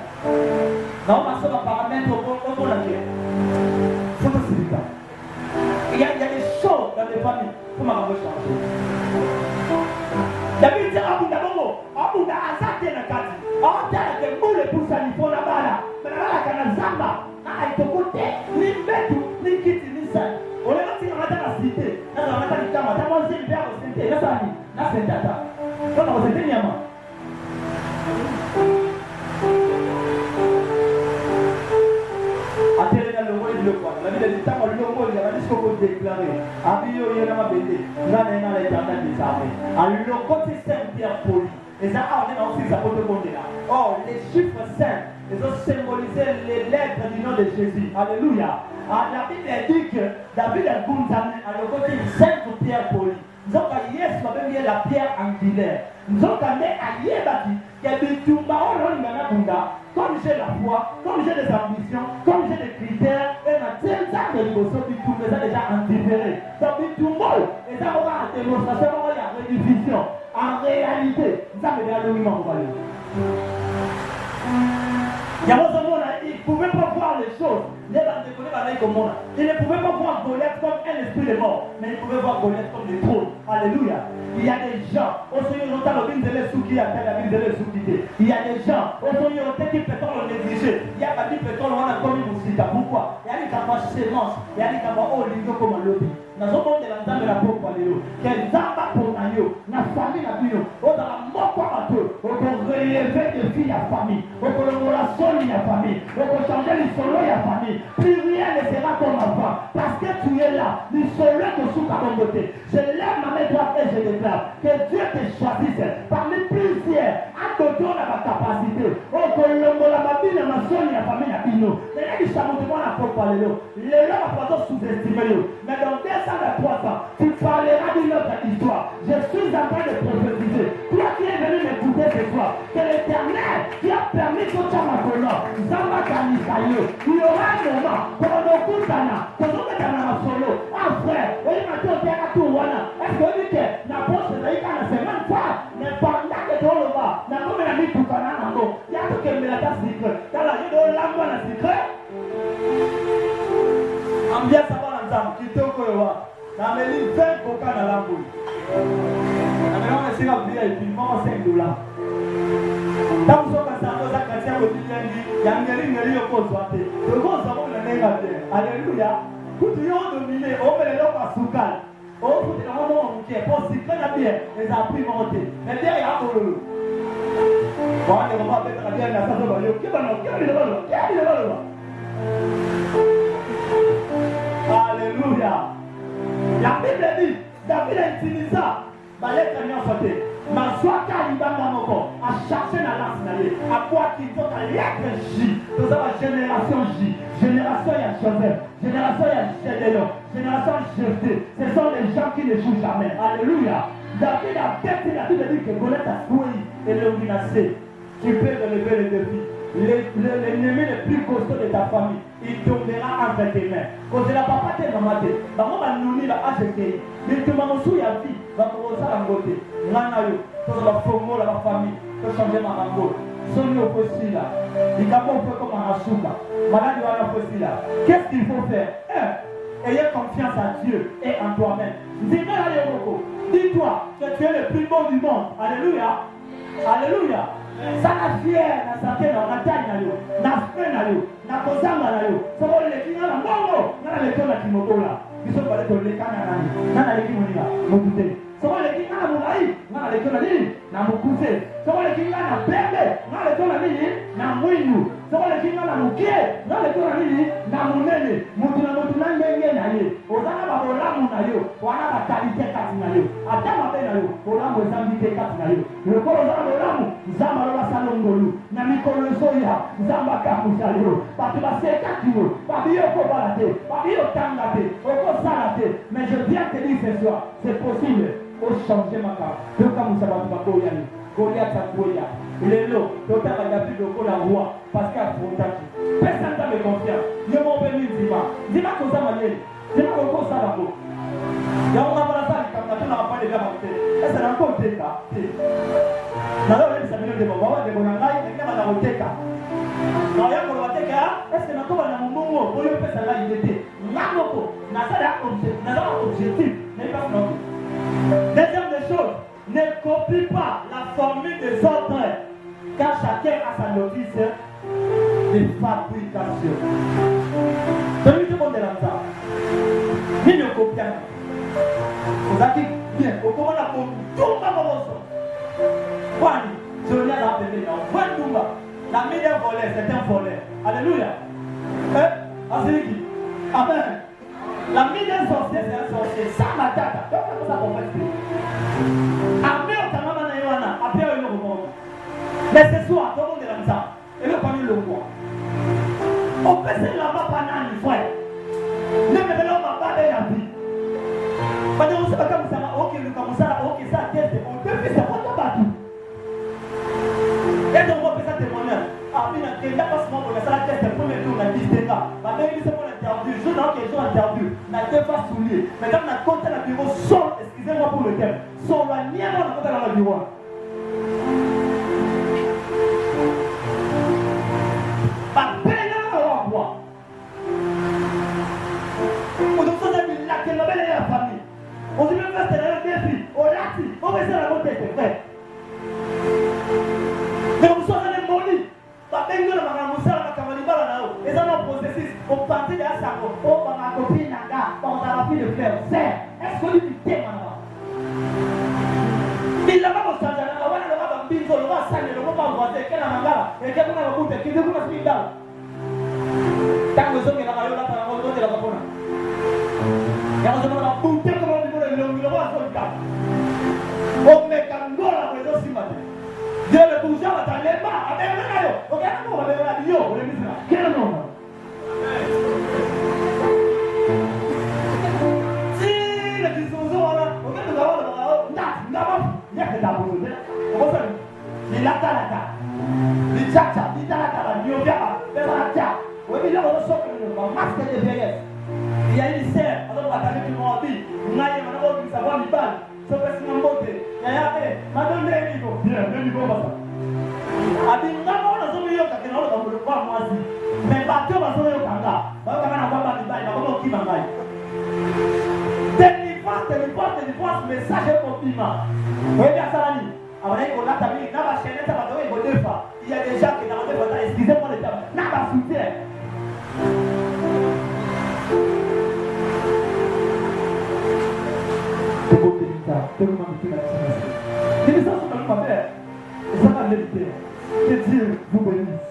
Non, ma soeur, paramètre au bon laquelle. Il y a des choses dans les familles pour m'a changer. David dit Abunda Bongo, Abunda Azate na kati. Abunda ke mule pusa ni pona bala. Bala kana zamba. Ah, itokote ni mbetu ni kiti ni sana. Ole ngati ngata na cité. Na ngata ni kama ta mwanzi mbia ko cité. Na sani, na sentata. Kama ko cité nyama. La Bible dit tant que le mot il y a des choses déclarées. Abio il y a ma bébé. Là dans l'Éternel des armées. Alors le côté saint Pierre poli. Et ça a on aussi ça peut monde là. Oh les chiffres saints, ils ont symbolisé les lettres du nom de Jésus. Alléluia. La Bible dit que David a Gunzane à le côté saint Pierre poli. Nous avons Yesu même la pierre angulaire. Nous avons à Yebaki qui a dit Tumba comme j'ai la foi, comme j'ai des ambitions, comme j'ai des critères, et ma telle ça de l'émotion du tout, mais ça déjà antiviré. Donc du tout mal, et ça on va en démonstration, on va y avoir une vision. En réalité, ça me dit à l'ouïment, vous voyez. Il y a un moment, il ne pouvait pas voir les choses. Il ne pouvait pas voir Goliath comme un esprit de mort, mais il pouvait voir Goliath comme des trônes. Alléluia. Il y a des gens, il y a des gens, qui peut-on le négliger. Il y a des peut-on le voir comme une musique. Pourquoi? Il y a des capables sémences, il y a des capables au ligne comme un lobby. Dans ce monde de l'entente de la propre alléluia. Quel zamba pour naïo, la famille la bio, on a la mort par un peu, on peut relever des filles à famille, on peut le la seule à famille, on peut changer les solos à famille. Plus rien ne sera comme avant, parce que tu es là, les solos que sous ta beauté. Je lève ma main droite et je déclare que Dieu te choisisse parmi plusieurs, à d'autres dans ma capacité. On peut le la mabine à ma seule à famille à Pino. Les gens qui savent de la propre alléluia. Les gens va pas sous-estimer. Mais dans 200 à 300, tu parleras d'une autre histoire. Je suis en train de prophétiser. Toi qui es venu m'écouter ce soir, que l'Éternel qui a permis que tu m'as connu, Zamba Kanisayo, il y aura un moment, pour nos Koutana, pour nous mettre dans la solo. Ah frère, il m'a dit au terrain tout wana. Est-ce que vous dites que la poche de la semaine fois, mais pendant que tu le vas, n'a pas mis tout canard en haut. Il y a tout qui me l'a secret. Dans la vie de l'âme, la secret. Bien savoir ensemble, qui te coïwa. Dans mes livres, 20 coca dans l'amboule. Maintenant, on essaie de et puis moi, $5. Tant que ça, ça va chrétien au dit, il y a une au cause de le cause de alléluia. Tout le monde dominé, on met les lois à Soukal. On fout les moments qui est possible, bien, les appuis montés. Mais derrière, on le. Bon, on va mettre la bière dans sa zone. Qui va le alléluia. La Bible dit, David a utilisé ça. Ma soie Kalibanda Moko a cherché la lance à quoi qu'il faut à l'être J. Nous avons génération J, génération Joseph, génération Gédéon, génération Jephthé. Ce sont les gens qui ne jouent jamais. Alléluia. David a pété la Bible dit que Goliath a trouvé et le menacé. Tu peux relever le défi. L'ennemi le plus costaud de ta famille, il tombera entre tes mains. Quand tu n'as pas fait maman, maman va nous dire à acheter. Mais tu m'as reçu la vie, va commencer à côté. Nanayo, tu vas former la famille, tu vas changer ma rango. Sonne au possible là. Il faut faire comme un asuka. Madame doit la possible là. Qu'est-ce qu'il faut faire? Ayez confiance en Dieu et en toi-même. Dis-toi que tu es le plus beau du monde. Alléluia. Alléluia. Sana fier na santé na taille na yo na frère na yo na kozanga na yo soko le kinga na bongo na le kona kimotola biso pale to le kana na le kimonila motute soko le kinga na mulai na le kona nini na mukuse soko le kinga na pembe na le kona nini na mwindu soko le kinga na mukie na le kona nini na munene mutu na ngenge na ye ozana ba bolamu na yo wana ba kalite kati na yo atama be na yo bolamu ezambi te kati na yo le ko ozana bolamu zama loba salongolu na mikolo soya zamba kamusaliro batu baseka kiwo babiyo ko balate babiyo tangate oko salate mais je viens te dire ce soir c'est possible au changer ma carte donc comme ça va pas koyani Goliath a koya lelo totaka David lokola roi parce qu'à frontaki personne n'a de confiance je m'en vais dis-moi que ça m'a dit dis-moi que ça va pas yango na bala sali kam na tuna pa de gaba te esa na ko teka te na lo le sabino de baba de bona ngai na kama na oteka na ya ko bateka esa na ko na mumungo boyo pesa la idete ngako na sala objectif n'est pas non. Deuxième des choses, ne copie pas la formule des autres car chacun a sa notice de fabrication. Celui qui monte de l'ensemble ni ne copie pas. Vous avez bien, au moment où tout le monde Kwani, je viens d'appeler la meilleure volée, c'est un voleur. Alléluia. Amen. La meilleure sorcière, c'est un sorcier. Ça m'a tata. Donc, c'est ça qu'on fait. Amen, on t'a demandé, après, on le monde. Mais ce soir, tout le monde est comme ça. Et le famille le voit. On peut se là-bas pendant une fois. Ne me venons pas de la vie. Parce que on sait pas comme ça, ok, le comme ça, ok, ça, on peut faire ça, on peut pas tout. Et donc, on peut ça témoignage. Après, il n'y a pas seulement pour ça, le premier tour, on a 10 ans. Maintenant, il c'est pour l'interview. Je n'ai aucun jour d'interview. On a deux fois soulier. Maintenant, on a compté le bureau, son, excusez-moi pour le thème, son, la nière, on a compté dans le bureau. Pas peine à voir. On doit faire de la télé et la famille. On dit même que c'est un défi. On l'a dit. On va essayer de la monter, c'est vrai. Mais on soit dans les molis. Pas bien que la moussa, la camaribala là-haut. Les gens ont processus. On partit de la saco. On va ma copine, Naga. On a la fille de fleurs. C'est. Est-ce que lui dit maintenant? Il n'a pas besoin de la on va le bingo, le va saler, le va voisin. Quelle mangala? Et quelle mangala vous qui vous a mis là? Tant que vous avez la maillot là, par rapport à la vapona. Et on se demande à bouter comment on dit le va sur le cap. On met un gros à la maison si matin. Dieu le bouger à ta lèvre, à ta lèvre. Ok, on va le radio, on le dit là. Quel nom? Si le discours là, ok, nous avons le il y a que ta boule. On va faire. Il a ta la. Il tcha, il a la, il y a la tcha. Oui, mais là, on a sorti le masque de vieillesse. Il y a une serre, alors on va t'aller du monde. On a eu un autre qui s'appelle Mibal. Ce que c'est un beauté. Il y a madame Lénigo. Bien, Lénigo, va ça. Abi, on a zoomé au Kanga, on va le voir moi aussi. Mais bateau va zoomé au Kanga. On va voir Mibal, on va voir qui va. délivrance, message est compliment. Vous voyez bien ça, Nani? Il y a des gens qui n'ont pas excusez-moi le terme, n'a pas soutien. C'est beau que ça, tout le monde qui l'a dit. Les gens sont dans ma mère, et ça va l'éviter. Que Dieu vous bénisse.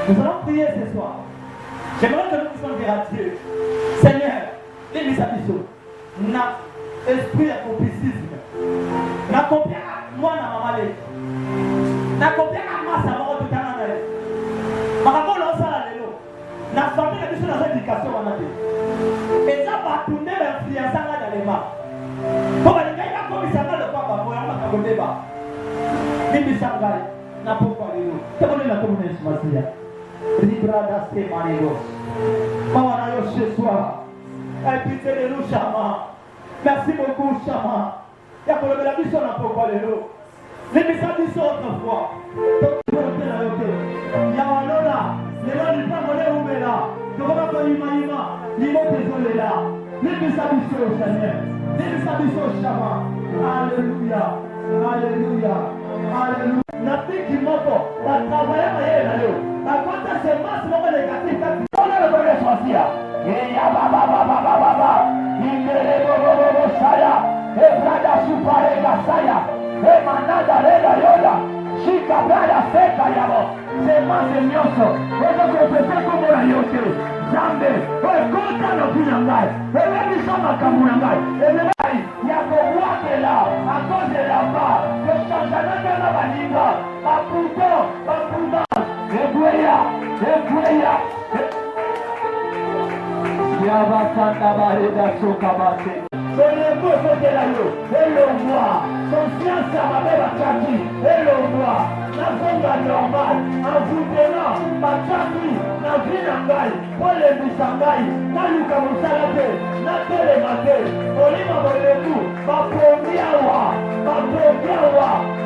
Nous allons prier ce soir. J'aimerais que nous puissions dire à Dieu, Seigneur, les misabiso, n'a esprit de complicisme, n'a combien moi n'a pas malé, n'a combien à moi ça va tout à l'heure. Ma maman l'a ça là l'élo, n'a famille la mission dans l'éducation on a dit. Et ça va tourner l'influence là dans les mains. Comme les gars comme ils savent le papa, moi on a pas débat. Les misangai n'a pas parlé. C'est bon la communauté masia. Libra das te maridos. Maman a eu ce soir. Et puis c'est le chama. Merci beaucoup chama. Il y a pour la mission n'a pas parlé. Les messages sont autrefois. Il y a un là. Les gens ne pas voler où est là. Ne va pas imaginer. Ils vont désolé là. Les messages sont au Seigneur. Les messages sont au chama. Alléluia. Alléluia. Alléluia. Nabi qui m'entend. La travailler maillé là. La quantité c'est masse mon négatif. On a le premier choisir. Et ya baba baba baba. Il me bobo saya. Et brada supare gasaya. Et manada rega yoda. Chica brada seka yabo. C'est masse mioso. Et donc on peut faire comme la yote. Zambe. Et konta no pinangai. Et même ils sont à kamunangai. Et même il y a qu'on voit que là, à cause de la part, que changement de la balinga, à pourtant, Yaba Santa Barida Sokabate. Son épouse de la yo, et le voit. Son science à ma belle Tchaki, et le voit. La sonde normale, en vous tenant, ma Tchaki, la vie n'angaï, pour les bisangaï, na Luka Moussalate, na Télématé, Olima Moleku, ma Pogiawa,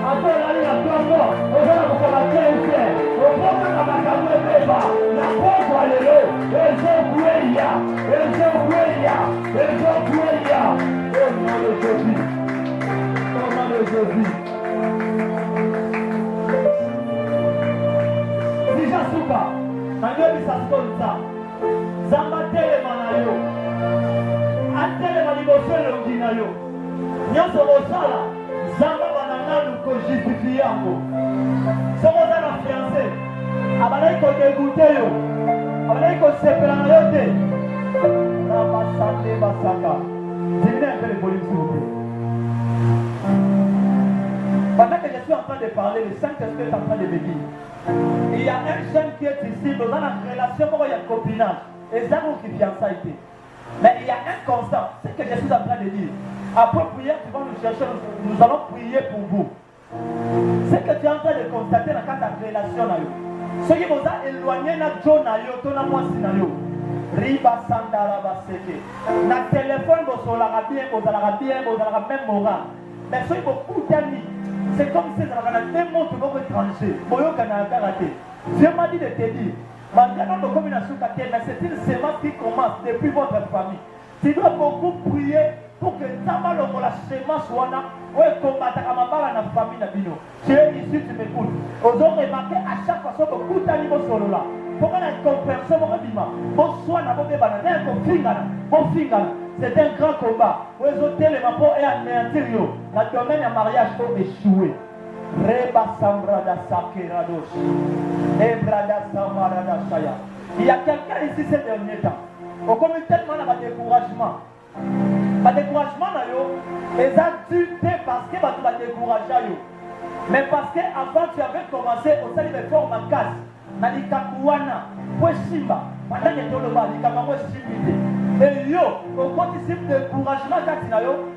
après la ligne à Tongo, on va la Moukamatense, on va la Makamweba, la Pogo Alelo, et Zogweya, au nom de Jésus, au nom de Jésus. Déjà Souka, Nanyo Bisaskonza, Zambatele Manayo, Atele Manibose Longinayo, Nyanso Rosala, Zamba Banana ko justifie yango. Somo za na fiancé, abalai ko dégoûter yo, abalai ko sepela na yo te. Ramasande Basaka. Diminuez un peu les volumes s'il vous plaît. Pendant que je suis en train de parler, le Saint-Esprit est en train de me dire. Il y a un jeune qui est ici, dans la relation, il y a un copinage. Et ça vous qui fiançailles. Mais il y a un constant, c'est ce que je suis en train de dire. Après prière, tu vas nous chercher, nous allons prier pour vous. C'est que tu es en train de constater dans ta relation. Ce qui vous a éloigné de John, tu as moins si. Riba Sandara Baseke. Na téléphone, vous allez même moral. Mais ce qui vous d'amis, c'est comme si vous avez même mot pour étranger. Dieu m'a dit de te dire, maintenant nos communations, mais c'est une sémence qui commence depuis votre famille. Tu dois beaucoup prier pour que Tamalo la sémence soit là, ou combattre à ma part dans la famille Nabino. Tu es ici, tu m'écoutes. Vous aurez remarqué à chaque fois que vous êtes à niveau solo là. Pour une compréhension, c'est un grand combat. Vous êtes les mapos et anéantir. Le domaine du mariage faut échouer. Reba Sambrada Sakerados. Ebrada Samarada Shaya. Il y a quelqu'un ici ces derniers temps. Au comité tellement de découragement. Pas découragement, et ça tu t'es parce que tu vas décourager. Mais parce qu'avant tu avais commencé au salut de forme en casse. Nalikakuana, Simba, pendant que tu le bas, et yo, au côté de découragement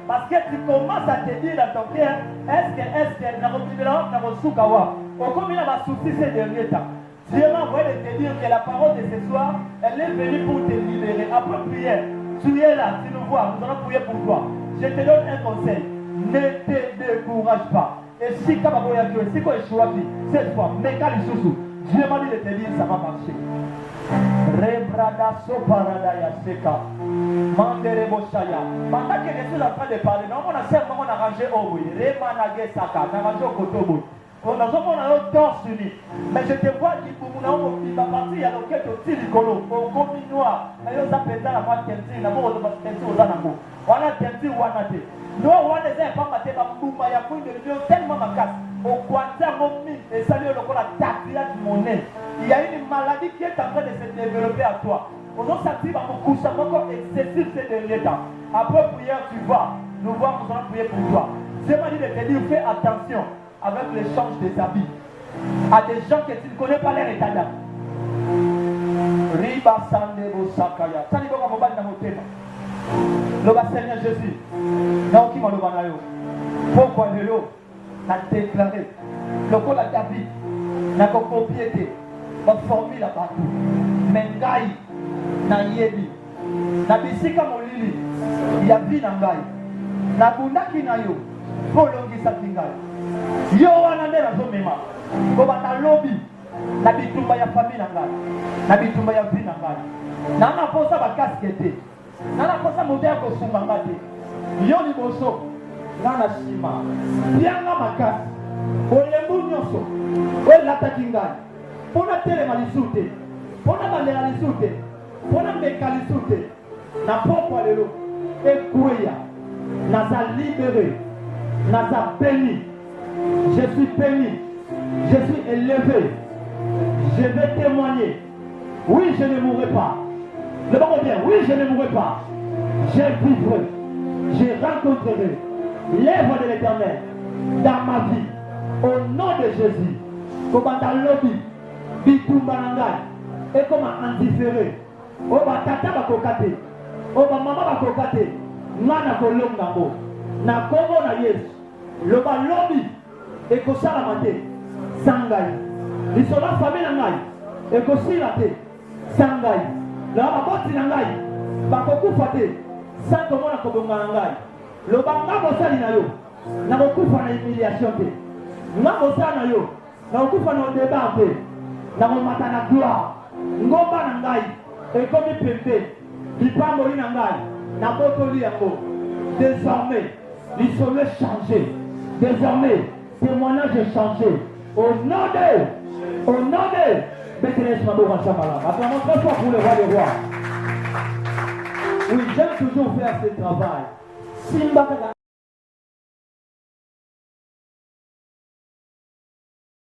parce que tu commences à te dire dans ton cœur, est-ce que n'a pas soukawa. Au combien va souffrir ces derniers temps. Dieu m'a envoyé de te dire que la parole de ce soir, elle est venue pour te libérer. Après prière, tu es là, tu nous vois, nous allons prier pour toi. Je te donne un conseil, ne te décourage pas. Et si tu as si tu as cette fois, mais quand il sous Dieu m'a dit de te dire, ça va marcher. Rebrada soparada ya seka. Mandere Boshaya. Pendant que je suis en train de parler, non, on a seulement arrangé au bout. Remanagé Saka, on a arrangé au côté au bout. On a un torse uni. Mais je te vois qui pour nous, il va partir, il y a le quai au tir colo, au combi noir. Mais il y a des gens qui ont tenti, on a tenti ou on a tenti. Nous, on a des gens qui ont tenti, il y a tellement de casse. Au Kwanzaa, et salut le la tapia du monnaie. Il y a une maladie qui est en train de se développer à toi. On a senti beaucoup ça encore excessif ces derniers temps. Après prière, tu vas. Nous allons prier pour toi. C'est moi dit de te dire, fais attention avec l'échange des habits. À des gens que tu ne connais pas leur état d'âme. Riba Sandebo Sakaya. Ça n'est pas comme on dans mon thème. Le Seigneur Jésus. Non, qui m'a le banayo. Pourquoi le lot? Na déclaré le col à David na propriété on formule la partout mais ngai na yebi na bisika molili ya vie na ngai na bundaki na yo polongisa ngai yo wana nde nazomema ko bata lobi na bitumba ya famille na ngai na bitumba ya vie na ngai na naposa bakasque te na naposa moto ya kosunga ngai te yo liboso nana shima bianga makasi olembu nyonso olataki ngai mpona telema lisu te mpona bandela lisu te mpona mbeka lisu te na pokwa lelo ekweya naza libéré naza béni je suis béni je suis élevé je vais témoigner oui je ne mourrai pas le bon bien oui je ne mourrai pas je vivrai je rencontrerai l'œuvre de l'Éternel dans ma vie au nom de Jésus. Comme dans lobby, bitumbanangai, et comme indifféré. Oba tata bakokate, oba mama bakokate, nana kolonga na komo na Yesu. Loba lobby, et kosala mate, sangai. Lisola famille nangai, et kosila te, sangai. La boti nangai, bakokufa te, sans komona kobonga nangai. Le banga bosali na yo na kokufa na humiliation te nga bosali na yo na kokufa na débat te na komata na gloire ngomba na ngai ekomi pembe lipamboli na ngai na botoli yango désormais l'isolo changé désormais témoignage changé au nom de Bethlehem Mabora Chamala. Acclamons très fort pour le roi des rois. Oui, j'aime toujours faire ce travail. Simba